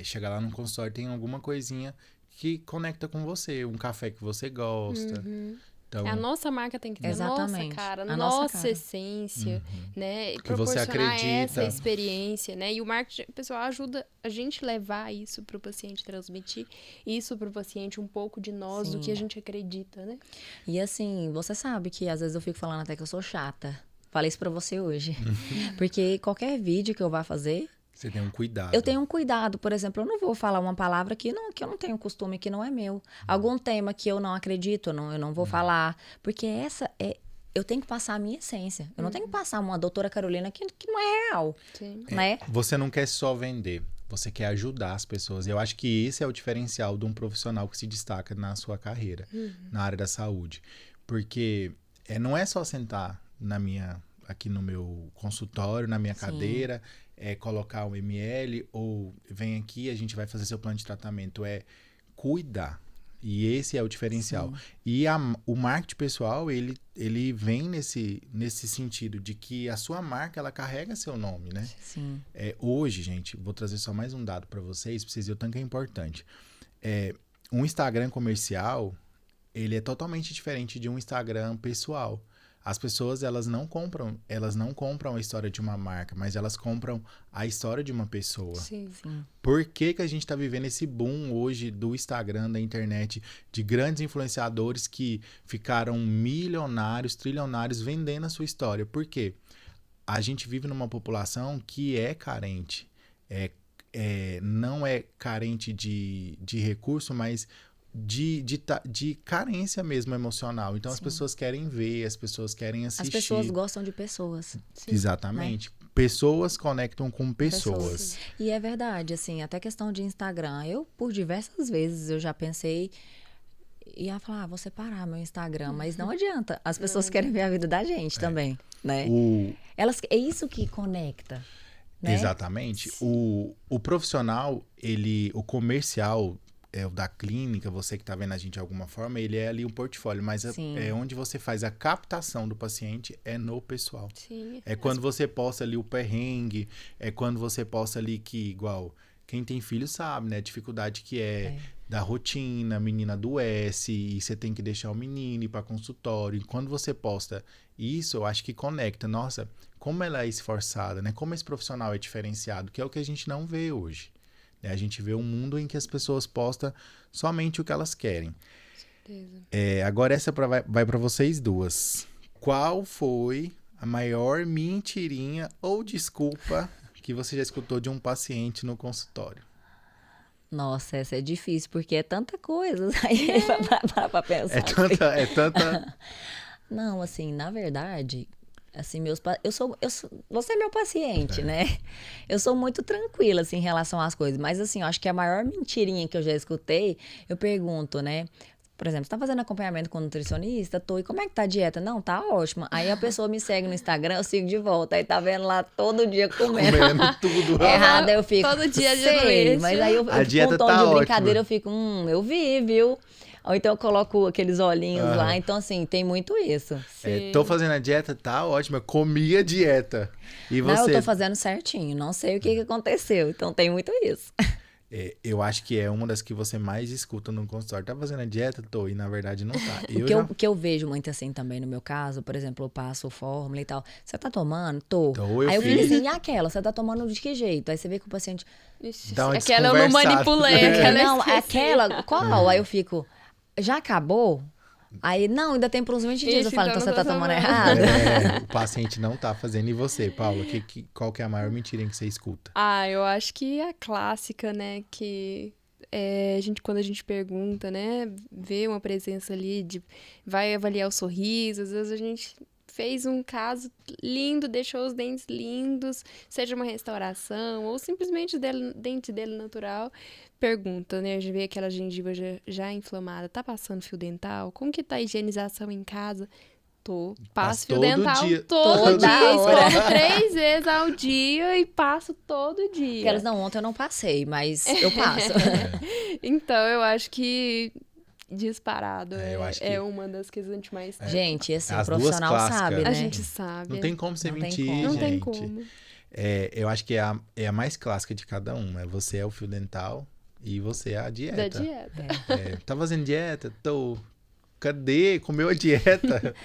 chegar lá no consultório, tem alguma coisinha que conecta com você, um café que você gosta. Então, a nossa marca tem que ter exatamente. nossa cara, A nossa cara. essência, né? E que você proporcionar acredita. essa experiência, né? E o marketing pessoal ajuda a gente levar isso pro paciente, transmitir isso pro paciente, um pouco de nós, do que a gente acredita, né? E assim, você sabe que às vezes eu fico falando até que eu sou chata. Falei isso pra você hoje. Porque qualquer vídeo que eu vá fazer, você tem um cuidado. eu tenho um cuidado, por exemplo, eu não vou falar uma palavra que eu não tenho costume, que não é meu. Algum tema que eu não acredito, eu não vou falar. Porque eu tenho que passar a minha essência. Eu não tenho que passar uma doutora Carolina que não é real. Sim. Né? Você não quer só vender, você quer ajudar as pessoas. Eu acho que esse é o diferencial de um profissional que se destaca na sua carreira, na área da saúde. Porque não é só sentar aqui no meu consultório, na minha cadeira, colocar um ml, ou vem aqui, a gente vai fazer seu plano de tratamento. É cuidar. E esse é o diferencial. Sim. E o marketing pessoal, ele vem nesse sentido de que a sua marca, ela carrega seu nome, né? Sim. Hoje, gente, vou trazer só mais um dado para vocês verem o tanto que é importante. Um Instagram comercial, ele é totalmente diferente de um Instagram pessoal. As pessoas, elas não compram a história de uma marca, mas elas compram a história de uma pessoa. Sim. Por que que a gente tá vivendo esse boom hoje do Instagram, da internet, de grandes influenciadores que ficaram milionários, trilionários vendendo a sua história? Por quê? A gente vive numa população que é carente. Não é carente de recurso, mas de carência mesmo emocional. Então, Sim. As pessoas querem ver, as pessoas querem assistir. As pessoas gostam de pessoas. Sim. Exatamente. Né? Pessoas conectam com pessoas. E é verdade, assim, até questão de Instagram. Eu, por diversas vezes, eu já pensei... ia falar, vou separar meu Instagram. Mas não adianta. As pessoas querem ver a vida da gente também, né? É isso que conecta. Né? Exatamente. O profissional, o comercial... o da clínica, você que está vendo a gente de alguma forma, ele é ali um portfólio, mas é onde você faz a captação do paciente é no pessoal. Sim. É quando você posta ali o perrengue, é quando você posta ali que, igual, quem tem filho sabe, né? A dificuldade que é da rotina, a menina adoece e você tem que deixar o menino ir para consultório. E quando você posta isso, eu acho que conecta. Nossa, como ela é esforçada, né? Como esse profissional é diferenciado, que é o que a gente não vê hoje. A gente vê um mundo em que as pessoas postam somente o que elas querem. Com certeza. Agora essa vai para vocês duas. Qual foi a maior mentirinha ou desculpa que você já escutou de um paciente no consultório? Nossa, essa é difícil, porque é tanta coisa. Aí para pensar. É tanta... Não, assim, na verdade... Assim, você é meu paciente, né? Eu sou muito tranquila, assim, em relação às coisas. Mas, assim, eu acho que a maior mentirinha que eu já escutei, eu pergunto, né? Por exemplo, você tá fazendo acompanhamento com nutricionista? Tô. E como é que tá a dieta? Não, tá ótima. Aí a pessoa me segue no Instagram, eu sigo de volta. Aí tá vendo lá todo dia comendo tudo. Errado, aí eu fico... Todo dia de sei, mas aí eu a dieta com um tom tá de brincadeira, ótima. eu fico, eu vi, viu? Ou então eu coloco aqueles olhinhos lá. Então, assim, tem muito isso. Tô fazendo a dieta, tá ótima. Comi a dieta. E você? Não, eu tô fazendo certinho. Não sei o que aconteceu. Então, tem muito isso. Eu acho que é uma das que você mais escuta no consultório. Tá fazendo a dieta? Tô. E, na verdade, não tá. O que eu vejo muito assim também no meu caso, por exemplo, eu passo fórmula e tal. Você tá tomando? Tô. Aí eu fico assim, e aquela? Você tá tomando de que jeito? Aí você vê que o paciente... Aquela eu não manipulei. Aquela qual? Aí eu fico... Já acabou? Aí, não, ainda tem por uns 20 dias. Eu falo, então você tá tomando errado. O paciente não tá fazendo. E você, Paula? Qual que é a maior mentira que você escuta? Eu acho que a clássica, né? Que quando a gente pergunta, né? Vê uma presença ali, vai avaliar o sorriso. Às vezes a gente fez um caso lindo, deixou os dentes lindos, seja uma restauração ou simplesmente o dente dele natural. Pergunta, né? Já vê aquela gengiva já inflamada. Tá passando fio dental? Como que tá a higienização em casa? Passo fio dental todo dia. Escovo 3 vezes ao dia e passo todo dia. Elas ontem eu não passei, mas eu passo. Então, eu acho que disparado é uma das que a gente mais... Gente, assim, o profissional sabe, né? A gente sabe. Não tem como você mentir, gente. Não tem como. Eu acho que é a mais clássica de cada um. Você é o fio dental e você é a dieta. Da dieta. Tá fazendo dieta? Tô. Cadê? Comeu a dieta?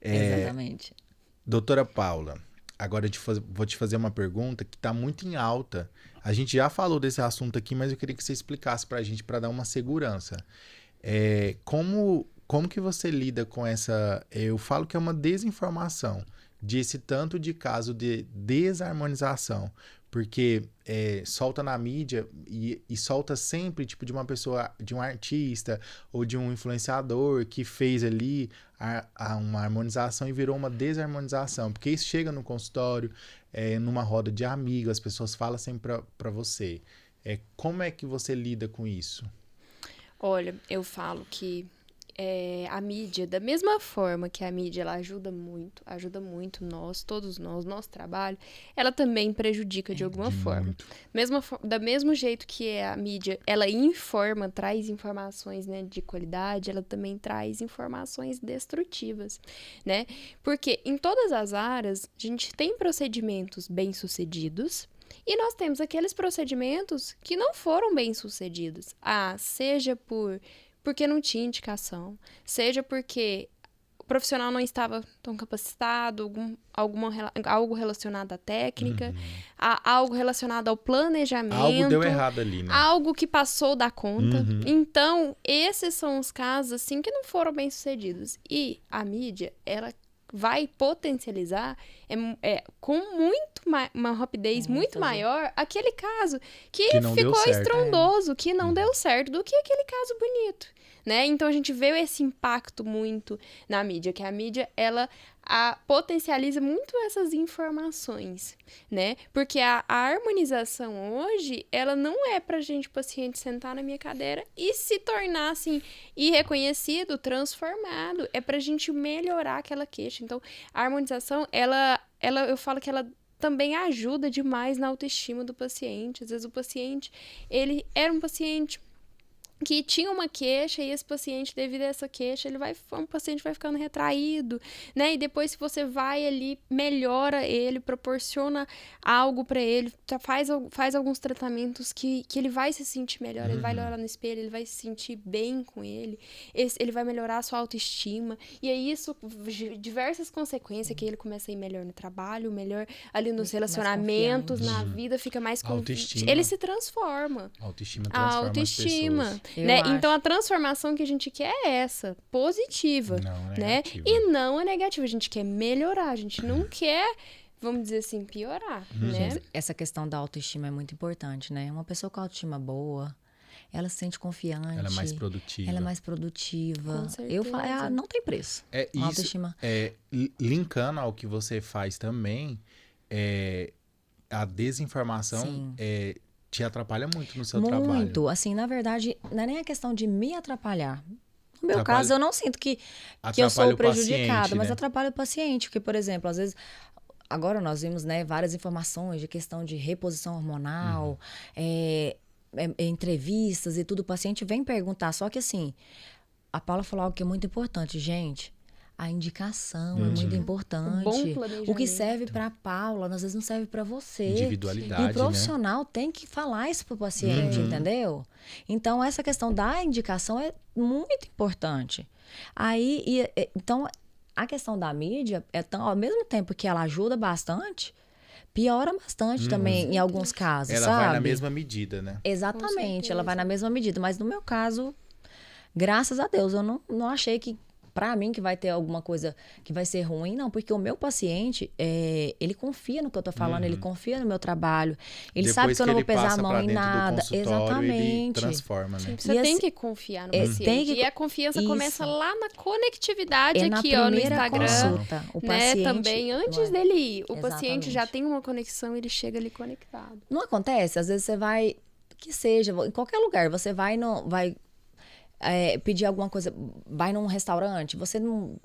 Exatamente. Doutora Paula, agora vou te fazer uma pergunta que tá muito em alta. A gente já falou desse assunto aqui, mas eu queria que você explicasse pra gente, pra dar uma segurança. Como que você lida com essa... Eu falo que é uma desinformação desse tanto de caso de desarmonização, porque solta na mídia e solta sempre tipo de uma pessoa, de um artista ou de um influenciador que fez ali uma harmonização e virou uma desarmonização, porque isso chega no consultório, numa roda de amigos, as pessoas falam sempre pra você. Como é que você lida com isso? Olha, eu falo que a mídia, da mesma forma que a mídia ela ajuda muito todos nós, nosso trabalho, ela também prejudica de alguma forma. Da mesmo jeito que a mídia, ela informa, traz informações, né, de qualidade, ela também traz informações destrutivas, né? Porque em todas as áreas, a gente tem procedimentos bem-sucedidos, e nós temos aqueles procedimentos que não foram bem-sucedidos. Seja porque não tinha indicação, seja porque profissional não estava tão capacitado, algo relacionado à técnica, algo relacionado ao planejamento. Algo deu errado ali, né? Algo que passou da conta. Então, esses são os casos, assim, que não foram bem sucedidos. E a mídia, ela vai potencializar com uma rapidez muito maior aquele caso que ficou estrondoso, que não deu certo, do que aquele caso bonito, né? Então a gente vê esse impacto muito na mídia, que a mídia, ela potencializa muito essas informações, né? Porque a harmonização hoje, ela não é pra gente, paciente, sentar na minha cadeira e se tornar, assim, irreconhecido, transformado. É pra gente melhorar aquela queixa. Então, a harmonização, eu falo que ela também ajuda demais na autoestima do paciente. Às vezes o paciente, ele era um paciente que tinha uma queixa e esse paciente, devido a essa queixa, o paciente vai ficando retraído, né? E depois, se você vai ali, melhora ele, proporciona algo pra ele, faz alguns tratamentos que ele vai se sentir melhor, ele vai olhar no espelho, ele vai se sentir bem com ele vai melhorar a sua autoestima, e aí isso, diversas consequências, que ele começa a ir melhor no trabalho, melhor ali nos relacionamentos, na vida, fica mais autoestima. Ele se transforma. A autoestima transforma as pessoas. Né? Então, a transformação que a gente quer é essa, positiva, não né? negativa. E não é negativa, a gente quer melhorar, a gente não quer, vamos dizer assim, piorar, né? Essa questão da autoestima é muito importante, né? Uma pessoa com autoestima boa, ela se sente confiante. Ela é mais produtiva. Com certeza. Eu falo, não tem preço. Autoestima. Linkando ao que você faz também, a desinformação te atrapalha muito no seu trabalho. Muito. Assim, na verdade, não é nem a questão de me atrapalhar. No meu caso, eu não sinto que eu sou prejudicada, mas atrapalha o paciente. Porque, por exemplo, às vezes, agora nós vimos, né, várias informações de questão de reposição hormonal, entrevistas e tudo. O paciente vem perguntar. Só que, assim, a Paula falou algo que é muito importante, gente. A indicação é muito importante. Bom planejamento. O que serve para a Paula, às vezes não serve para você. Individualidade, e o profissional tem que falar isso para o paciente, entendeu? Então, essa questão da indicação é muito importante. Então, a questão da mídia, ao mesmo tempo que ela ajuda bastante, piora bastante também em alguns casos, ela sabe? vai na mesma medida, né? Exatamente, ela vai na mesma medida. Mas no meu caso, graças a Deus, eu não achei que pra mim que vai ter alguma coisa que vai ser ruim, não, porque o meu paciente, ele confia no que eu tô falando, ele confia no meu trabalho, ele sabe que eu não vou pesar a mão em nada. Exatamente. Ele transforma, né? Você tem que confiar no paciente. E a confiança começa lá na conectividade aqui, ó, no Instagram. Consulta, o paciente, também, antes dele ir. O paciente já tem uma conexão, ele chega ali conectado. Não acontece? Às vezes você vai, que seja, em qualquer lugar, você vai pedir alguma coisa, vai num restaurante, você não...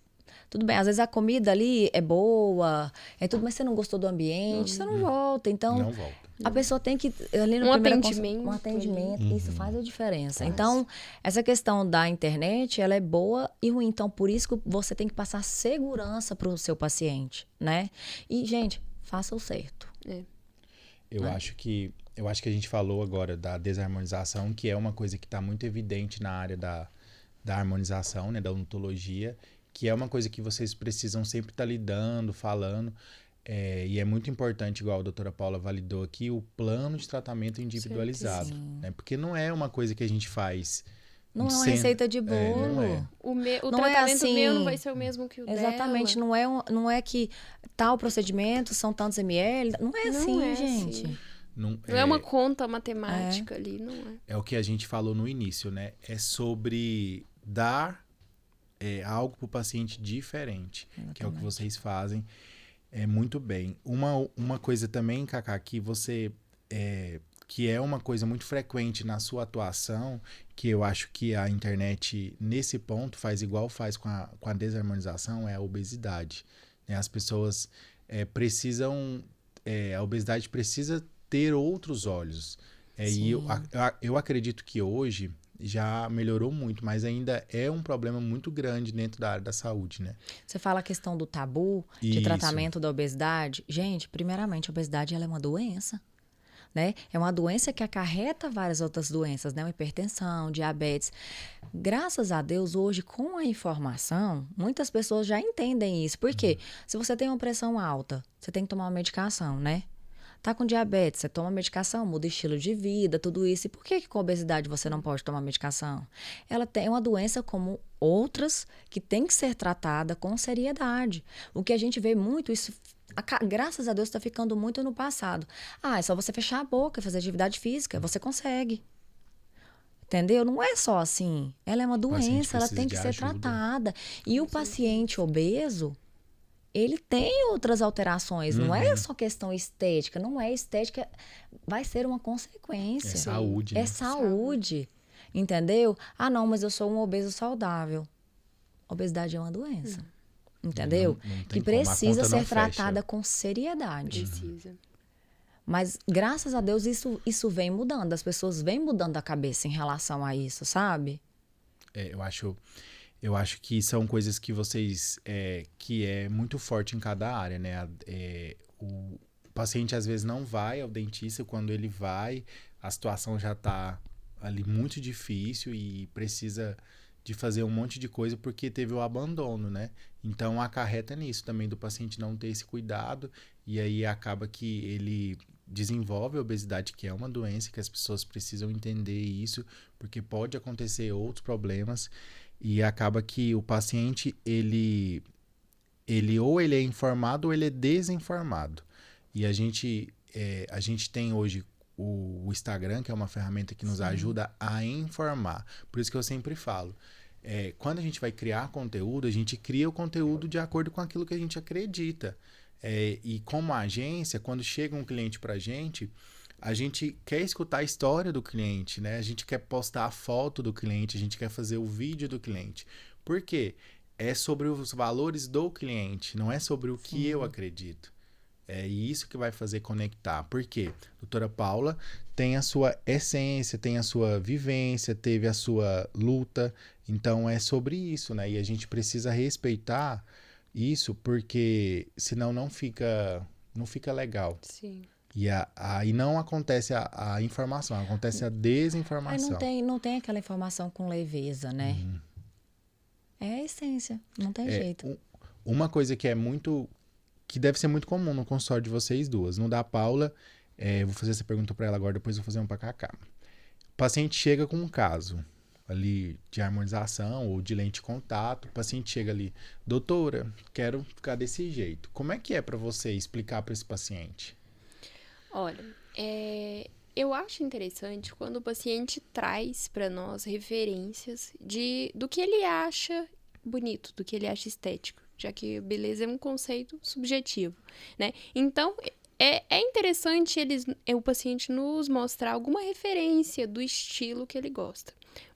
Tudo bem, às vezes a comida ali é boa, tudo, mas você não gostou do ambiente, você não volta. Então, não volta. A pessoa tem que... Ali no um atendimento, isso faz a diferença. Então, essa questão da internet, ela é boa e ruim. Então, por isso que você tem que passar segurança para o seu paciente, né? E, gente, faça o certo. Eu acho que a gente falou agora da desarmonização, que é uma coisa que está muito evidente na área da harmonização, né, da odontologia, que é uma coisa que vocês precisam sempre estar lidando, falando, e é muito importante, igual a doutora Paula validou aqui, o plano de tratamento individualizado, né, porque não é uma coisa que a gente faz... Não é uma receita de bolo. Não é. O tratamento meu não vai ser o mesmo que o dela. Exatamente. Não é que tal procedimento são tantos ml. Não é assim, gente. Assim. Não é uma conta matemática ali, não é. É o que a gente falou no início, né? É sobre dar algo para o paciente diferente, que é o que vocês fazem muito bem. Uma coisa também, Cacá, que você... que é uma coisa muito frequente na sua atuação, que eu acho que a internet, nesse ponto, faz igual faz com a desarmonização, é a obesidade. Né? As pessoas precisam... a obesidade precisa ter outros olhos. E eu acredito que hoje já melhorou muito, mas ainda é um problema muito grande dentro da área da saúde, né? Você fala a questão do tabu de tratamento da obesidade. Gente, primeiramente, a obesidade ela é uma doença. né? É uma doença que acarreta várias outras doenças, né? Uma hipertensão, diabetes. Graças a Deus, hoje, com a informação, muitas pessoas já entendem isso. Por quê? Se você tem uma pressão alta, você tem que tomar uma medicação, né? Tá com diabetes, você toma medicação, muda estilo de vida, tudo isso. E por que com obesidade você não pode tomar medicação? Ela tem uma doença como outras que tem que ser tratada com seriedade. O que a gente vê muito, isso, graças a Deus, está ficando muito no passado. É só você fechar a boca e fazer atividade física, você consegue. Entendeu? Não é só assim. Ela é uma doença, ela tem que ser tratada. E o paciente obeso, ele tem outras alterações, não é só questão estética, não é estética, vai ser uma consequência. É saúde, É né? saúde, entendeu? Não, mas eu sou um obeso saudável. Obesidade é uma doença, entendeu? Não que precisa ser tratada com seriedade. Precisa. Mas, graças a Deus, isso vem mudando, as pessoas vêm mudando a cabeça em relação a isso, sabe? Eu acho que são coisas que vocês... que é muito forte em cada área, né? O paciente, às vezes, não vai ao dentista. Quando ele vai, a situação já está ali muito difícil e precisa de fazer um monte de coisa porque teve o abandono, né? Então, acarreta nisso também do paciente não ter esse cuidado e aí acaba que ele desenvolve a obesidade, que é uma doença que as pessoas precisam entender isso, porque pode acontecer outros problemas. E acaba que o paciente, ele ou ele é informado ou ele é desinformado. E a gente tem hoje o Instagram, que é uma ferramenta que nos ajuda a informar. Por isso que eu sempre falo, quando a gente vai criar conteúdo, a gente cria o conteúdo de acordo com aquilo que a gente acredita. E como agência, quando chega um cliente pra a gente quer escutar a história do cliente, né? A gente quer postar a foto do cliente, a gente quer fazer o vídeo do cliente. Por quê? É sobre os valores do cliente, não é sobre o que eu acredito. É isso que vai fazer conectar. Por quê? Doutora Paula tem a sua essência, tem a sua vivência, teve a sua luta. Então, é sobre isso, né? E a gente precisa respeitar isso, porque senão não fica legal. Sim. E aí não acontece a informação, acontece a desinformação. Não tem aquela informação com leveza, né? É a essência, não tem jeito. Uma coisa que deve ser muito comum no consultório de vocês duas. No da Paula, vou fazer essa pergunta para ela agora, depois vou fazer um para Cacá. O paciente chega com um caso ali de harmonização ou de lente de contato. O paciente chega ali, doutora, quero ficar desse jeito. Como é que é para você explicar para esse paciente? Olha, eu acho interessante quando o paciente traz para nós referências do que ele acha bonito, do que ele acha estético, já que beleza é um conceito subjetivo, né? Então, é interessante o paciente nos mostrar alguma referência do estilo que ele gosta.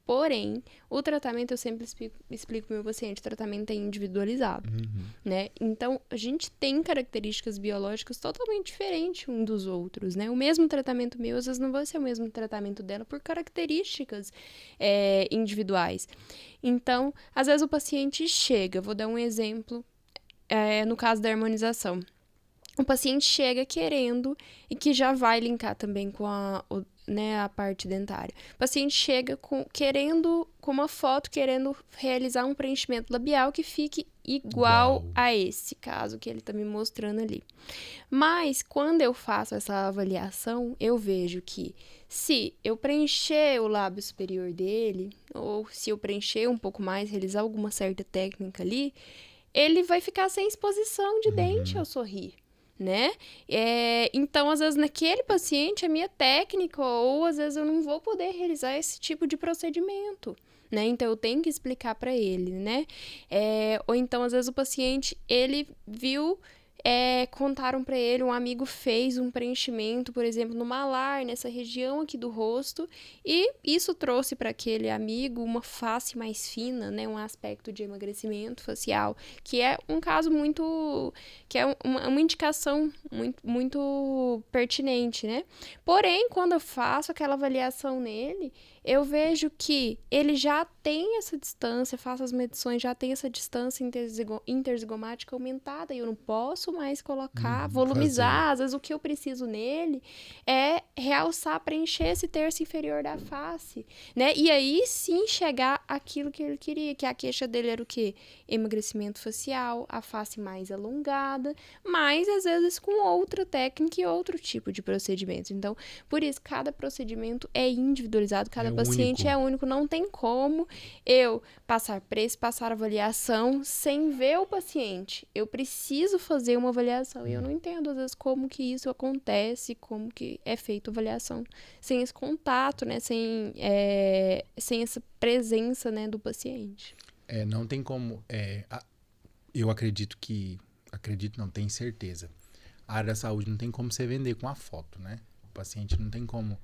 Porém, o tratamento, eu sempre explico para o meu paciente, o tratamento é individualizado, né? Então, a gente tem características biológicas totalmente diferentes um dos outros, né? O mesmo tratamento meu, às vezes, não vai ser o mesmo tratamento dela por características individuais. Então, às vezes o paciente chega, vou dar um exemplo, no caso da harmonização. O paciente chega querendo, e que já vai linkar também com a parte dentária. O paciente chega com uma foto, querendo realizar um preenchimento labial que fique igual a esse caso que ele está me mostrando ali. Mas, quando eu faço essa avaliação, eu vejo que se eu preencher o lábio superior dele, ou se eu preencher um pouco mais, realizar alguma certa técnica ali, ele vai ficar sem exposição de dente ao sorrir. Né? Então, às vezes, naquele paciente, a minha técnica, ou às vezes eu não vou poder realizar esse tipo de procedimento, né? Então, eu tenho que explicar para ele, né? Ou então, às vezes, o paciente, ele viu, contaram para ele, um amigo fez um preenchimento, por exemplo, no malar, nessa região aqui do rosto, e isso trouxe para aquele amigo uma face mais fina, né? Um aspecto de emagrecimento facial, que é um caso que é uma indicação muito pertinente, né? Porém, quando eu faço aquela avaliação nele, eu vejo que ele já tem essa distância, faço as medições, já tem essa distância interzigomática aumentada, e eu não posso mais colocar, volumizar. Às vezes o que eu preciso nele é realçar, preencher esse terço inferior da face, né? E aí sim chegar aquilo que ele queria, que a queixa dele era o quê? Emagrecimento facial, a face mais alongada, mas às vezes com outra técnica e outro tipo de procedimento. Então, por isso, cada procedimento é individualizado, cada paciente é único, não tem como eu passar preço, passar avaliação sem ver o paciente. Eu preciso fazer uma avaliação e eu não entendo às vezes como que isso acontece, como que é feita a avaliação sem esse contato, né, sem essa presença, né, do paciente. Não tem como, eu acredito não, tenho certeza, a área da saúde não tem como você vender com a foto, né? O paciente não tem como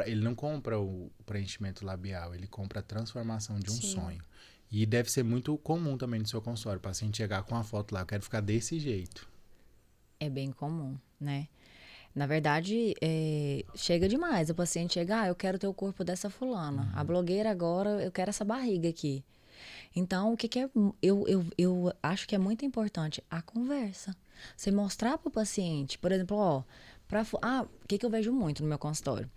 ele não compra o preenchimento labial, ele compra a transformação de um sonho. E deve ser muito comum também no seu consultório, o paciente chegar com a foto lá, eu quero ficar desse jeito. É bem comum, né? Na verdade, chega demais. O paciente chega, eu quero ter o corpo dessa fulana. A blogueira agora, eu quero essa barriga aqui. Então, o que é... Eu acho que é muito importante a conversa. Você mostrar para o paciente, por exemplo, o que eu vejo muito no meu consultório?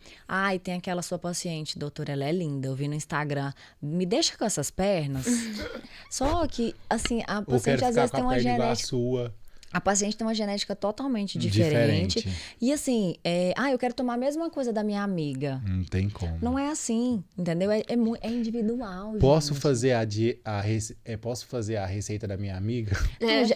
E tem aquela sua paciente, doutora, ela é linda, eu vi no Instagram, me deixa com essas pernas. Só que, assim, a paciente às vezes tem uma genética... sua. A paciente tem uma genética totalmente diferente. E assim, eu quero tomar a mesma coisa da minha amiga. Não tem como. Não é assim, entendeu? É individual, Posso gente. Posso fazer a receita da minha amiga?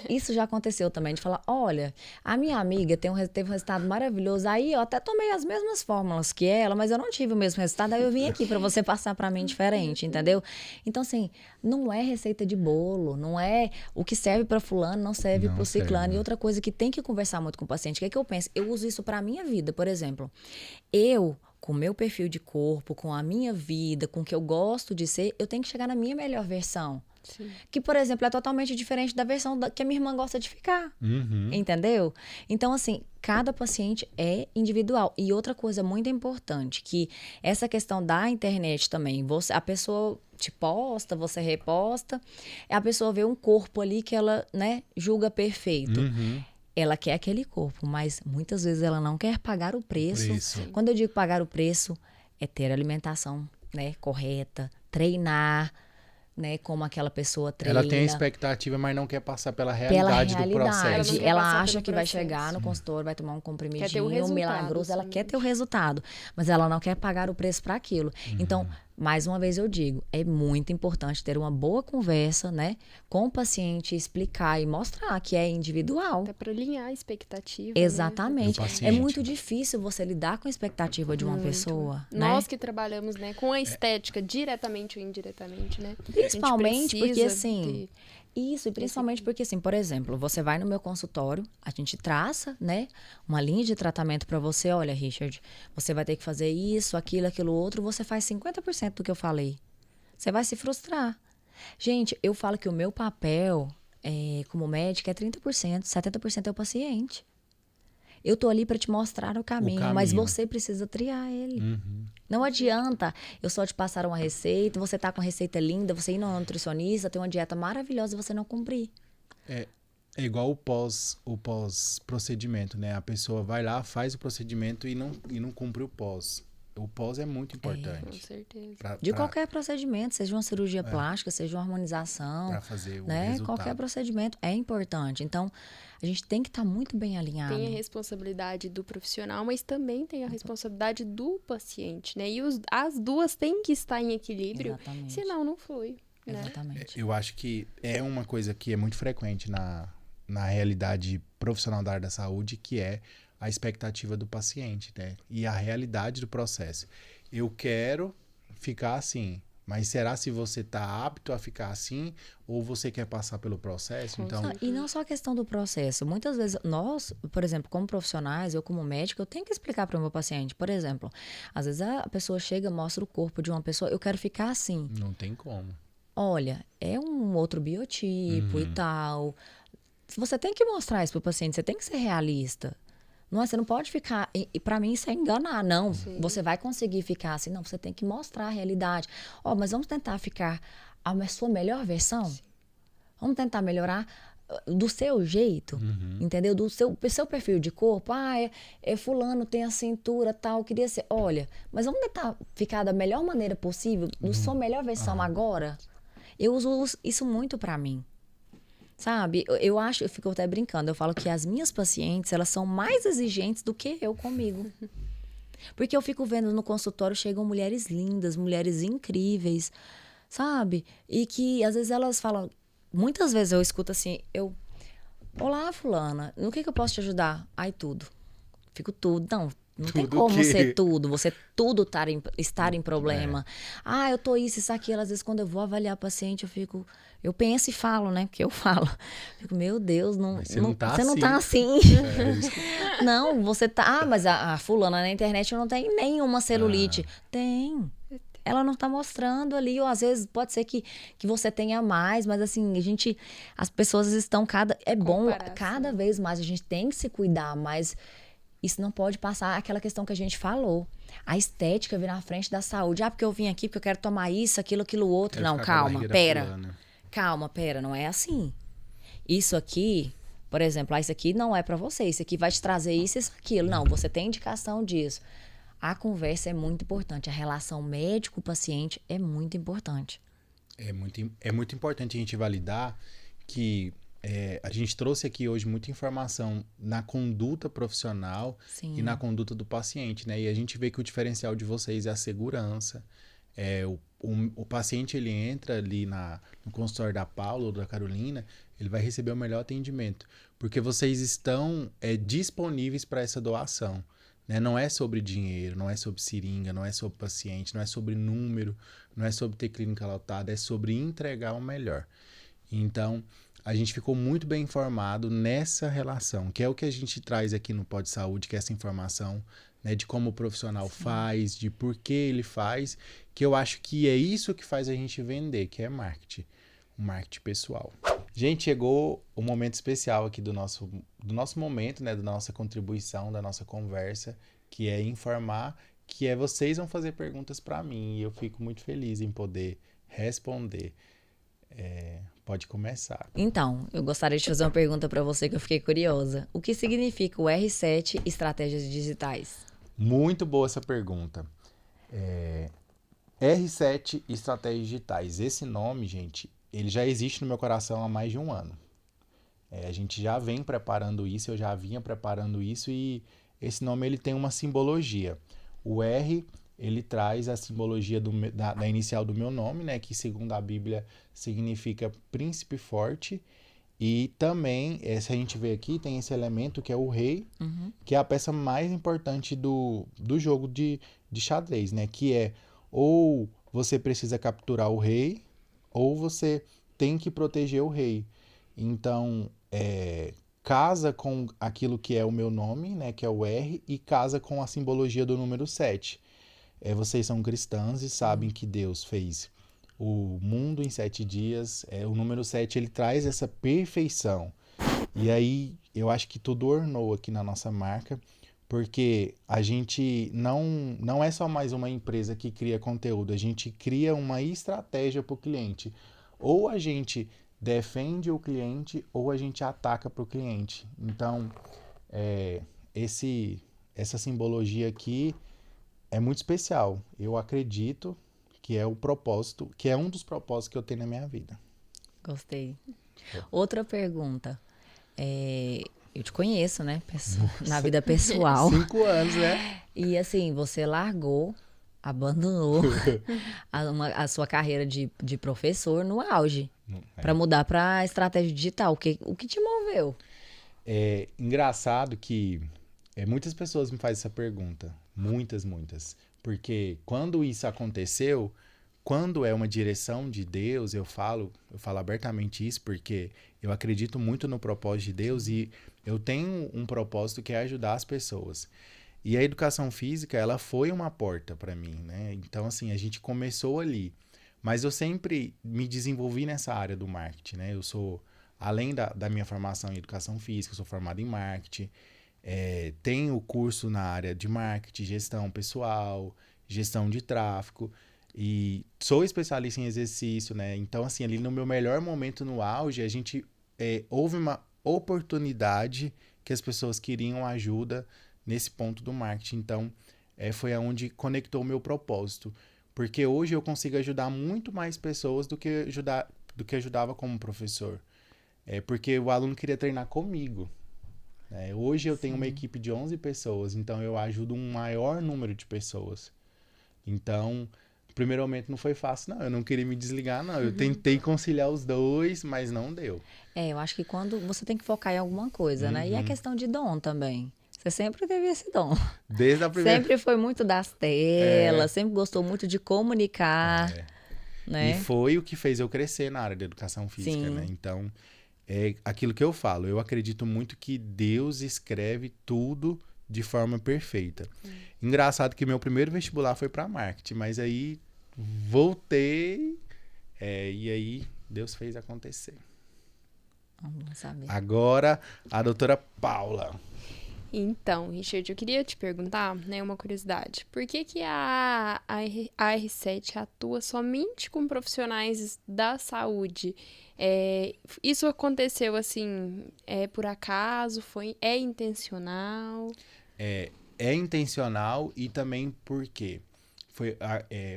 Isso já aconteceu também, de falar, olha, a minha amiga teve um resultado maravilhoso. Aí eu até tomei as mesmas fórmulas que ela, mas eu não tive o mesmo resultado. Aí eu vim aqui para você passar para mim diferente, entendeu? Então, assim, não é receita de bolo, não é o que serve para fulano, não serve para o ciclano. E outra coisa que tem que conversar muito com o paciente, o que eu penso? Eu uso isso para a minha vida, por exemplo. Eu, com o meu perfil de corpo, com a minha vida, com o que eu gosto de ser, eu tenho que chegar na minha melhor versão. Sim. Que, por exemplo, é totalmente diferente da versão que a minha irmã gosta de ficar. Entendeu? Então, assim, cada paciente é individual. E outra coisa muito importante, que essa questão da internet também, a pessoa te posta, você reposta, a pessoa vê um corpo ali que ela, né, julga perfeito. Ela quer aquele corpo, mas muitas vezes ela não quer pagar o preço. Quando eu digo pagar o preço, é ter alimentação, né, correta, treinar, né, como aquela pessoa treina. Ela tem a expectativa, mas não quer passar pela realidade do processo. Ela acha que vai chegar no consultório, vai tomar um comprimidinho milagroso, ela quer ter o resultado, mas ela não quer pagar o preço para aquilo. Então, mais uma vez eu digo, é muito importante ter uma boa conversa, né, com o paciente, explicar e mostrar que é individual. Até para alinhar a expectativa. Exatamente. Né? É muito difícil você lidar com a expectativa de uma pessoa. Nós que trabalhamos, né, com a estética, diretamente ou indiretamente, né? Principalmente porque, assim... Isso, e principalmente porque, assim, por exemplo, você vai no meu consultório, a gente traça, né, uma linha de tratamento para você. Olha, Richard, você vai ter que fazer isso, aquilo outro, você faz 50% do que eu falei. Você vai se frustrar. Gente, eu falo que o meu papel como médica é 30%, 70% é o paciente. Eu tô ali para te mostrar o caminho, mas você precisa triar ele. Não adianta eu só te passar uma receita, você tá com a receita linda, você ir no nutricionista, ter uma dieta maravilhosa e você não cumprir. É igual o pós-procedimento, né? A pessoa vai lá, faz o procedimento e não cumpre o pós. O pós é muito importante. Com certeza. De qualquer procedimento, seja uma cirurgia plástica, seja uma harmonização. Para fazer o né? resultado. Qualquer procedimento é importante. Então, a gente tem que estar muito bem alinhado. Tem a responsabilidade do profissional, mas também tem a responsabilidade do paciente, né? E as duas têm que estar em equilíbrio, Exatamente. Senão não flui. Né? Exatamente. Eu acho que é uma coisa que é muito frequente na realidade profissional da área da saúde, que é a expectativa do paciente, né? E a realidade do processo. Eu quero ficar assim, mas será se você está apto a ficar assim ou você quer passar pelo processo? Então... E não só a questão do processo. Muitas vezes nós, por exemplo, como profissionais, eu como médico, eu tenho que explicar para o meu paciente. Por exemplo, às vezes a pessoa chega, mostra o corpo de uma pessoa, eu quero ficar assim. Não tem como. Olha, é um outro biotipo e tal. Você tem que mostrar isso para o paciente, você tem que ser realista. Não é, você não pode ficar... E para mim isso é enganar, não. Sim. Você vai conseguir ficar assim. Não, você tem que mostrar a realidade. Mas vamos tentar ficar a sua melhor versão? Sim. Vamos tentar melhorar? do seu jeito, entendeu? Do seu perfil de corpo. Fulano tem a cintura tal, queria ser. Olha, mas vamos tentar ficar da melhor maneira possível, na sua melhor versão agora. Eu uso isso muito pra mim. Sabe? Eu fico até brincando, eu falo que as minhas pacientes, elas são mais exigentes do que eu comigo. Porque eu fico vendo no consultório, chegam mulheres lindas, mulheres incríveis, sabe? E que às vezes elas falam, muitas vezes eu escuto assim, olá, fulana, no que eu posso te ajudar? Ai, tudo. Fico tudo. Não tem como ser tudo, você tudo estar em problema. Eu tô isso, aquilo. Às vezes quando eu vou avaliar a paciente, eu penso e falo, né? Porque eu falo. Fico, meu Deus, você não tá assim. Não, você tá... mas a fulana na internet não tem nenhuma celulite. Tem. Ela não tá mostrando ali, ou às vezes pode ser que você tenha mais, mas assim, as pessoas estão cada vez mais, a gente tem que se cuidar, mas isso não pode passar aquela questão que a gente falou. A estética vir na frente da saúde. Porque eu vim aqui porque eu quero tomar isso, aquilo outro. Não, calma, pera, não é assim. Isso aqui, por exemplo, isso aqui não é pra você, isso aqui vai te trazer isso, aquilo. Não, você tem indicação disso. A conversa é muito importante, a relação médico-paciente é muito importante. É muito importante a gente validar que a gente trouxe aqui hoje muita informação na conduta profissional e na conduta do paciente, né? E a gente vê que o diferencial de vocês é a segurança. O paciente, ele entra ali no consultório da Paula ou da Carolina, ele vai receber o melhor atendimento, porque vocês estão disponíveis para essa doação. Né? Não é sobre dinheiro, não é sobre seringa, não é sobre paciente, não é sobre número, não é sobre ter clínica lotada, é sobre entregar o melhor. Então, a gente ficou muito bem informado nessa relação, que é o que a gente traz aqui no Pod Saúde, que é essa informação, né, de como o profissional faz, de por que ele faz, que eu acho que é isso que faz a gente vender, que é marketing, o marketing pessoal. Gente, chegou o momento especial aqui do nosso momento, né, da nossa contribuição, da nossa conversa, que é informar, que vocês vão fazer perguntas para mim, e eu fico muito feliz em poder responder. Pode começar. Então, eu gostaria de fazer uma pergunta para você que eu fiquei curiosa. O que significa o R7 Estratégias Digitais? Muito boa essa pergunta. R7 Estratégias Digitais. Esse nome, gente, ele já existe no meu coração há mais de um ano. A gente já vem preparando isso, eu já vinha preparando isso, e esse nome ele tem uma simbologia. O R, ele traz a simbologia da inicial do meu nome, né, que segundo a Bíblia significa príncipe forte, e também, se a gente vê aqui, tem esse elemento que é o rei, que é a peça mais importante do jogo de xadrez, né, que é ou você precisa capturar o rei, ou você tem que proteger o rei. Então, casa com aquilo que é o meu nome, né, que é o R, e casa com a simbologia do número 7. Vocês são cristãs e sabem que Deus fez o mundo em 7 dias. O número 7, ele traz essa perfeição. E aí, eu acho que tudo ornou aqui na nossa marca, porque a gente não é só mais uma empresa que cria conteúdo, a gente cria uma estratégia para o cliente. Ou a gente defende o cliente, ou a gente ataca para o cliente. Então, essa simbologia aqui é muito especial. Eu acredito que é o propósito, que é um dos propósitos que eu tenho na minha vida. Gostei. Outra pergunta. Eu te conheço, né? Na vida pessoal. 5 anos, né? E assim, você abandonou a sua carreira de professor no auge para mudar para estratégia digital. O que te moveu? É engraçado que muitas pessoas me fazem essa pergunta. Muitas. Porque quando isso aconteceu, quando é uma direção de Deus, eu falo abertamente isso, porque eu acredito muito no propósito de Deus e eu tenho um propósito que é ajudar as pessoas. E a educação física, ela foi uma porta para mim, né? Então, assim, a gente começou ali. Mas eu sempre me desenvolvi nessa área do marketing, né? Eu sou, além da minha formação em educação física, eu sou formado em marketing. Tenho curso na área de marketing, gestão pessoal, gestão de tráfego. E sou especialista em exercício, né? Então, assim, ali no meu melhor momento no auge, a gente houve uma oportunidade que as pessoas queriam ajuda nesse ponto do marketing. Então, foi aonde conectou o meu propósito. Porque hoje eu consigo ajudar muito mais pessoas do que ajudava como professor. Porque o aluno queria treinar comigo. Hoje eu tenho uma equipe de 11 pessoas, então eu ajudo um maior número de pessoas. Então, no primeiro momento não foi fácil, não. Eu não queria me desligar, não. Eu tentei conciliar os dois, mas não deu. Eu acho que quando você tem que focar em alguma coisa, né? E é questão de dom também. Você sempre teve esse dom. Desde a primeira... Sempre foi muito das telas, sempre gostou muito de comunicar. Né? E foi o que fez eu crescer na área da educação física, né? Então, é aquilo que eu falo. Eu acredito muito que Deus escreve tudo de forma perfeita. Engraçado que meu primeiro vestibular foi para marketing, mas aí voltei e aí Deus fez acontecer. Vamos saber. Agora, a doutora Paula. Então, Richard, eu queria te perguntar, né, uma curiosidade. Por que a R7 atua somente com profissionais da saúde? Isso aconteceu, assim, por acaso? É intencional? É intencional e também porque foi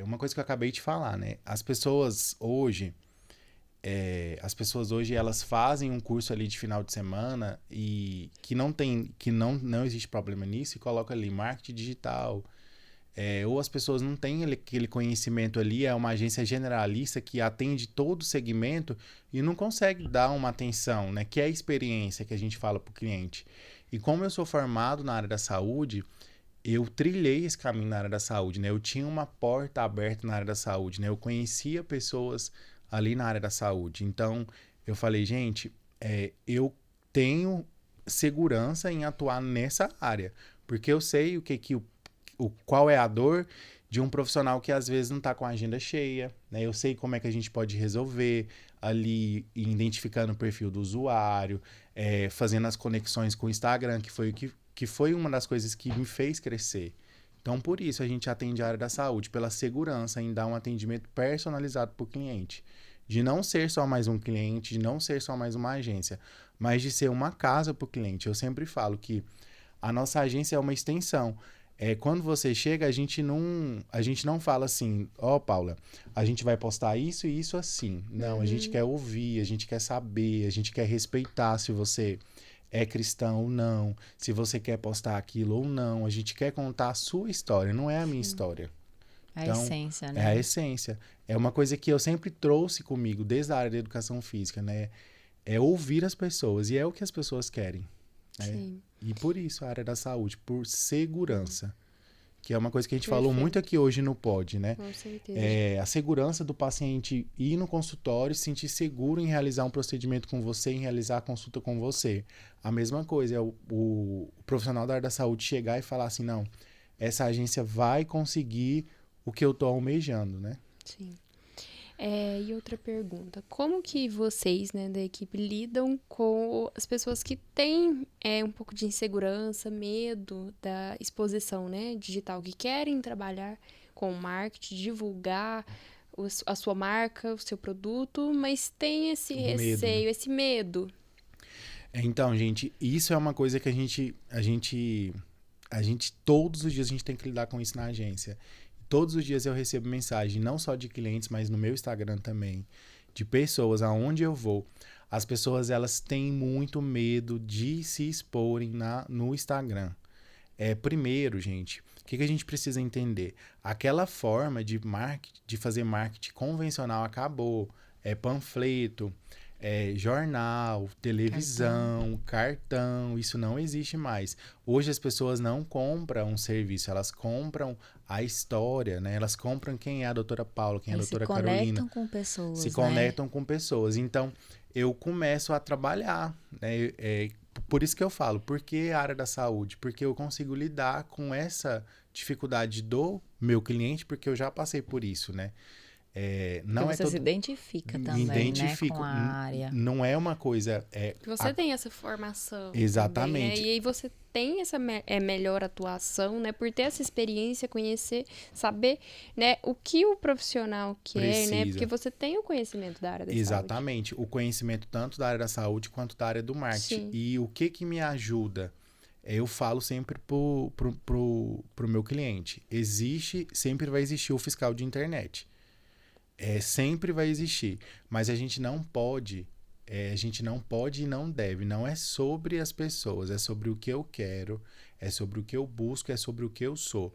uma coisa que eu acabei de falar, né? As pessoas hoje, elas fazem um curso ali de final de semana e que não existe problema nisso e coloca ali marketing digital. Ou as pessoas não têm aquele conhecimento ali, é uma agência generalista que atende todo o segmento e não consegue dar uma atenção, né? Que é a experiência que a gente fala para o cliente. E como eu sou formado na área da saúde, eu trilhei esse caminho na área da saúde, né? Eu tinha uma porta aberta na área da saúde, né? Eu conhecia pessoas ali na área da saúde. Então, eu falei, gente, eu tenho segurança em atuar nessa área, porque eu sei qual é a dor de um profissional que às vezes não está com a agenda cheia, né? Eu sei como é que a gente pode resolver ali, identificando o perfil do usuário, fazendo as conexões com o Instagram, que foi uma das coisas que me fez crescer. Então, por isso, a gente atende a área da saúde, pela segurança em dar um atendimento personalizado para o cliente. De não ser só mais um cliente, de não ser só mais uma agência, mas de ser uma casa para o cliente. Eu sempre falo que a nossa agência é uma extensão. Quando você chega, a gente não fala assim, Paula, a gente vai postar isso e isso assim. Não, a gente quer ouvir, a gente quer saber, a gente quer respeitar se você é cristão ou não, se você quer postar aquilo ou não. A gente quer contar a sua história, não é a minha história. Então, a essência, né? É a essência. É uma coisa que eu sempre trouxe comigo, desde a área da educação física, né? É ouvir as pessoas, e é o que as pessoas querem. Sim. E por isso a área da saúde, por segurança, que é uma coisa que a gente falou muito aqui hoje no Pod, né? Com certeza. A segurança do paciente ir no consultório, se sentir seguro em realizar um procedimento com você, em realizar a consulta com você. A mesma coisa é o profissional da área da saúde chegar e falar assim, não, essa agência vai conseguir o que eu tô almejando, né? Sim. E outra pergunta, como que vocês, né, da equipe, lidam com as pessoas que têm um pouco de insegurança, medo da exposição, né, digital, que querem trabalhar com marketing, divulgar a sua marca, o seu produto, mas tem esse receio, esse medo? Então, gente, isso é uma coisa que a gente todos os dias a gente tem que lidar com isso na agência. Todos os dias eu recebo mensagem, não só de clientes, mas no meu Instagram também, de pessoas aonde eu vou. As pessoas, elas têm muito medo de se exporem no Instagram. Primeiro, gente, o que a gente precisa entender? Aquela forma de fazer marketing convencional acabou. Panfleto, jornal, televisão, cartão, isso não existe mais. Hoje as pessoas não compram um serviço, elas compram a história, né? Elas compram quem é a doutora Paula, quem é a doutora Carolina. Se conectam com pessoas, Se conectam com pessoas. Então, eu começo a trabalhar, né? Por isso que eu falo, por que a área da saúde? Porque eu consigo lidar com essa dificuldade do meu cliente, porque eu já passei por isso, né? não você se identifica também, né, com a área. Não é uma coisa... Você tem essa formação. Exatamente. Também, né? E aí você tem essa melhor atuação, né? Por ter essa experiência, conhecer, saber, né, o que o profissional quer, né? Porque você tem o conhecimento da área da saúde. Exatamente. O conhecimento tanto da área da saúde quanto da área do marketing. Sim. E o que me ajuda? Eu falo sempre pro meu cliente. Sempre vai existir o fiscal de internet. Sempre vai existir, mas a gente não pode e não deve, não é sobre as pessoas, é sobre o que eu quero, é sobre o que eu busco, é sobre o que eu sou.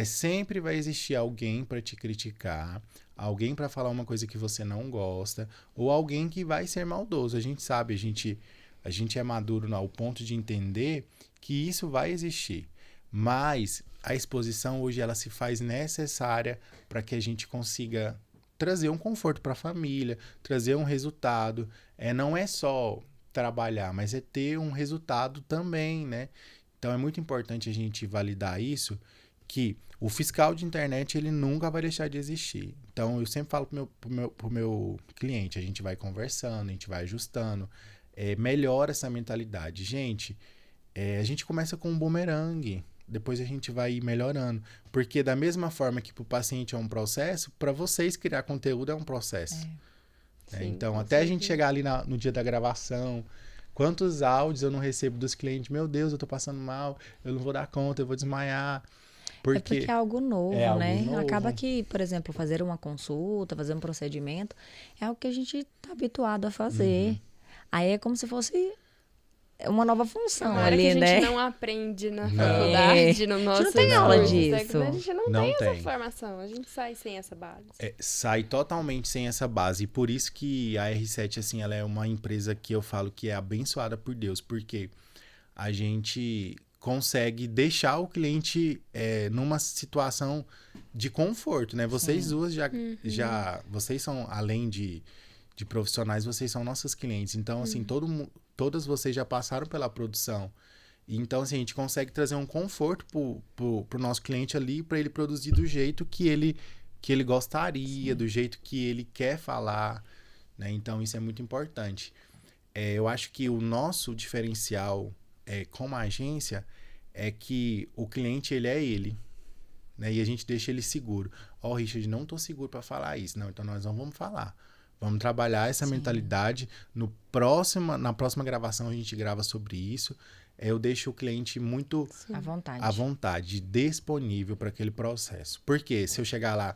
Sempre vai existir alguém para te criticar, alguém para falar uma coisa que você não gosta, ou alguém que vai ser maldoso. A gente sabe, a gente é maduro ao ponto de entender que isso vai existir, mas a exposição hoje ela se faz necessária para que a gente consiga trazer um conforto para a família, trazer um resultado. Não é só trabalhar, mas é ter um resultado também, né? Então é muito importante a gente validar isso, que o fiscal de internet ele nunca vai deixar de existir. Então eu sempre falo pro meu cliente, a gente vai conversando, a gente vai ajustando, melhora essa mentalidade. Gente, a gente começa com um bumerangue, depois a gente vai ir melhorando. Porque da mesma forma que para o paciente é um processo, para vocês criar conteúdo é um processo. Sim, então, até a gente chegar ali no dia da gravação, quantos áudios eu não recebo dos clientes? Meu Deus, eu tô passando mal, eu não vou dar conta, eu vou desmaiar. Porque é algo novo, né? Novo. Acaba que, por exemplo, fazer uma consulta, fazer um procedimento, é algo que a gente tá habituado a fazer. Aí é como se fosse... uma nova função ali, né? Que a gente não aprende na faculdade, no nosso... A gente não tem aula disso. A gente não tem essa formação, a gente sai sem essa base. Sai totalmente sem essa base, e por isso que a R7, assim, ela é uma empresa que eu falo que é abençoada por Deus, porque a gente consegue deixar o cliente numa situação de conforto, né? Vocês duas vocês são, além de profissionais, vocês são nossos clientes, então, assim, todas vocês já passaram pela produção. Então, assim, a gente consegue trazer um conforto pro nosso cliente ali, para ele produzir do jeito que ele gostaria, do jeito que ele quer falar, né? Então, isso é muito importante. Eu acho que o nosso diferencial como agência é que o cliente, ele é ele, né? E a gente deixa ele seguro. Richard, não tô seguro para falar isso. Não, então nós não vamos falar. Vamos trabalhar essa mentalidade. Na próxima gravação a gente grava sobre isso. Eu deixo o cliente muito à vontade, disponível para aquele processo. Porque se eu chegar lá,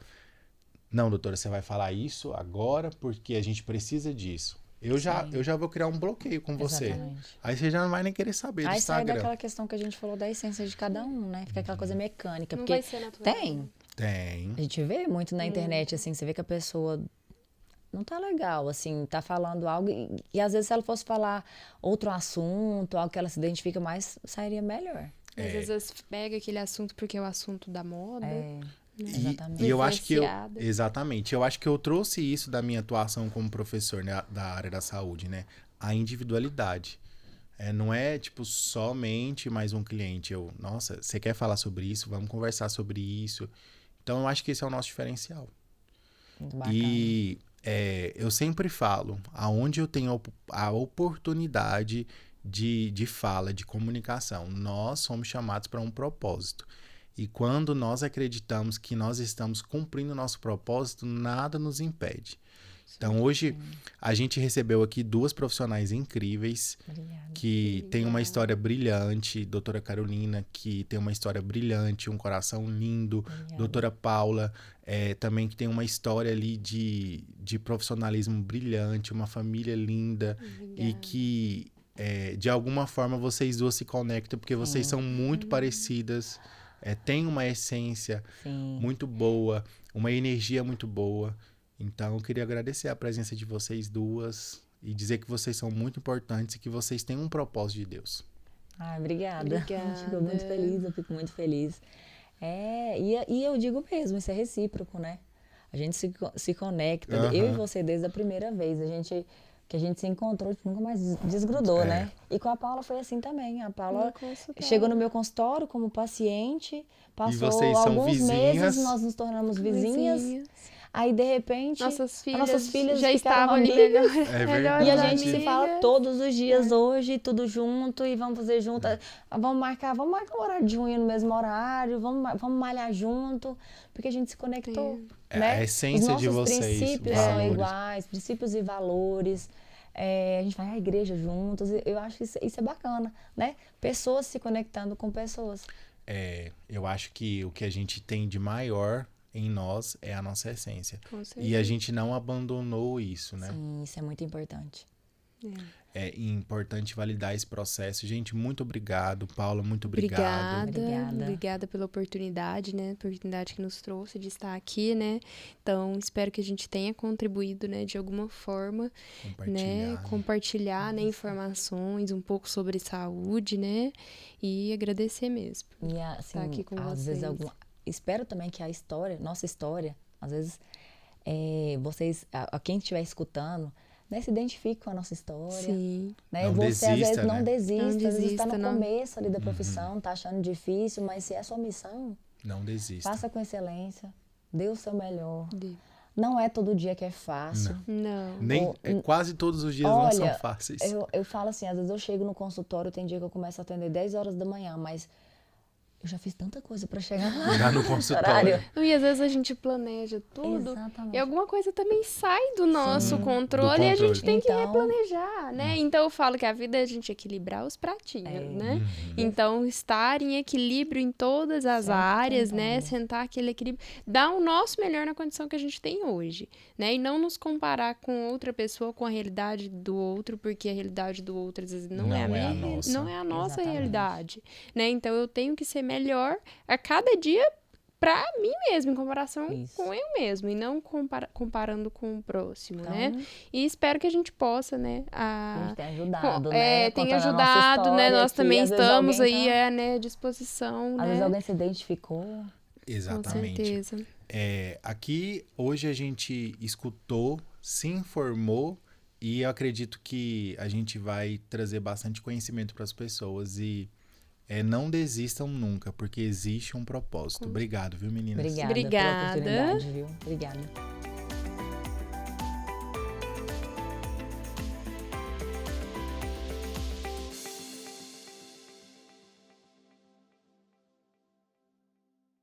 não, doutora, você vai falar isso agora porque a gente precisa disso. Eu já vou criar um bloqueio com você. Exatamente. Aí você já não vai nem querer saber do Instagram. Aí sai daquela questão que a gente falou da essência de cada um, né? Fica aquela coisa mecânica. Não porque vai ser natural. Tem. A gente vê muito na internet, assim, você vê que a pessoa... não tá legal, assim, tá falando algo... E às vezes se ela fosse falar outro assunto, algo que ela se identifica mais, sairia melhor. Às vezes pega aquele assunto porque é o assunto da moda. Exatamente. E eu acho que exatamente. Eu acho que eu trouxe isso da minha atuação como professor, né, da área da saúde, né? A individualidade. Não é, tipo, somente mais um cliente. Nossa, você quer falar sobre isso? Vamos conversar sobre isso. Então, eu acho que esse é o nosso diferencial. Muito bacana. E... eu sempre falo, aonde eu tenho a oportunidade de fala, de comunicação, nós somos chamados para um propósito. E quando nós acreditamos que nós estamos cumprindo o nosso propósito, nada nos impede. Então, hoje, a gente recebeu aqui 2 profissionais incríveis. Obrigada. Que tem uma história brilhante. Doutora Carolina, que tem uma história brilhante, um coração lindo. Obrigada. Doutora Paula, também que tem uma história ali de profissionalismo brilhante, uma família linda. Obrigada. E que, de alguma forma, vocês duas se conectam, porque vocês são muito parecidas. Tem uma essência muito boa, uma energia muito boa. Então, eu queria agradecer a presença de vocês duas e dizer que vocês são muito importantes e que vocês têm um propósito de Deus. Obrigada. Fico muito feliz, eu fico muito feliz. E eu digo mesmo, isso é recíproco, né? A gente se conecta, eu e você desde a primeira vez, que a gente se encontrou, a gente nunca mais desgrudou, né? E com a Paula foi assim também. A Paula chegou no meu consultório como paciente, passou alguns meses, nós nos tornamos vizinhas. Aí, de repente, nossas filhas já ficaram estavam ali amigas. verdade. E a gente se fala todos os dias hoje, tudo junto, e vamos fazer junto. Vamos marcar um horário de junho no mesmo horário, vamos malhar junto, porque a gente se conectou. Né? A essência de vocês. Os nossos princípios são iguais, princípios e valores. A gente vai à igreja juntos. Eu acho que isso é bacana, né? Pessoas se conectando com pessoas. Eu acho que o que a gente tem de maior em nós é a nossa essência. Com certeza. E a gente não abandonou isso, né? Sim, isso é muito importante. É importante validar esse processo. Gente, muito obrigado. Paula, muito obrigado. Obrigada pela oportunidade, né? Oportunidade que nos trouxe de estar aqui, né? Então, espero que a gente tenha contribuído, né? De alguma forma, compartilhar, né? Informações, um pouco sobre saúde, né? E agradecer mesmo. E assim, estar aqui com às vocês. vezes, espero também que nossa história, às vezes, vocês, quem estiver escutando, né, se identifique com a nossa história. Sim. Né? Não Você, desista, às vezes, né? não desista. Às vezes está no não. começo ali da profissão, tá achando difícil, mas se é a sua missão, Não desista. faça com excelência, dê o seu melhor. Dê. Não é todo dia que é fácil. Não. Quase todos os dias não são fáceis. Eu falo assim, às vezes eu chego no consultório, tem dia que eu começo a atender 10 horas da manhã, mas eu já fiz tanta coisa para chegar lá. No consultório. E às vezes a gente planeja tudo. Exatamente. E alguma coisa também sai do nosso controle, e a gente tem que replanejar, né? Então eu falo que a vida é a gente equilibrar os pratinhos, né? Então estar em equilíbrio em todas as áreas, né? Sentar aquele equilíbrio, dar o nosso melhor na condição que a gente tem hoje, né? E não nos comparar com outra pessoa, com a realidade do outro, porque a realidade do outro às vezes não é a nossa realidade, né? Então eu tenho que ser melhor a cada dia pra mim mesmo, em comparação com eu mesmo, e não comparando com o próximo, né? E espero que a gente possa, né? A gente tem ajudado, né? Tem ajudado, né? Nós também estamos aí, né? À disposição, Às vezes alguém se identificou. Exatamente. Com certeza. Aqui, hoje a gente escutou, se informou, e eu acredito que a gente vai trazer bastante conhecimento para as pessoas e não desistam nunca, porque existe um propósito. Obrigado, viu, meninas? Obrigada. Pela oportunidade, viu? Obrigada.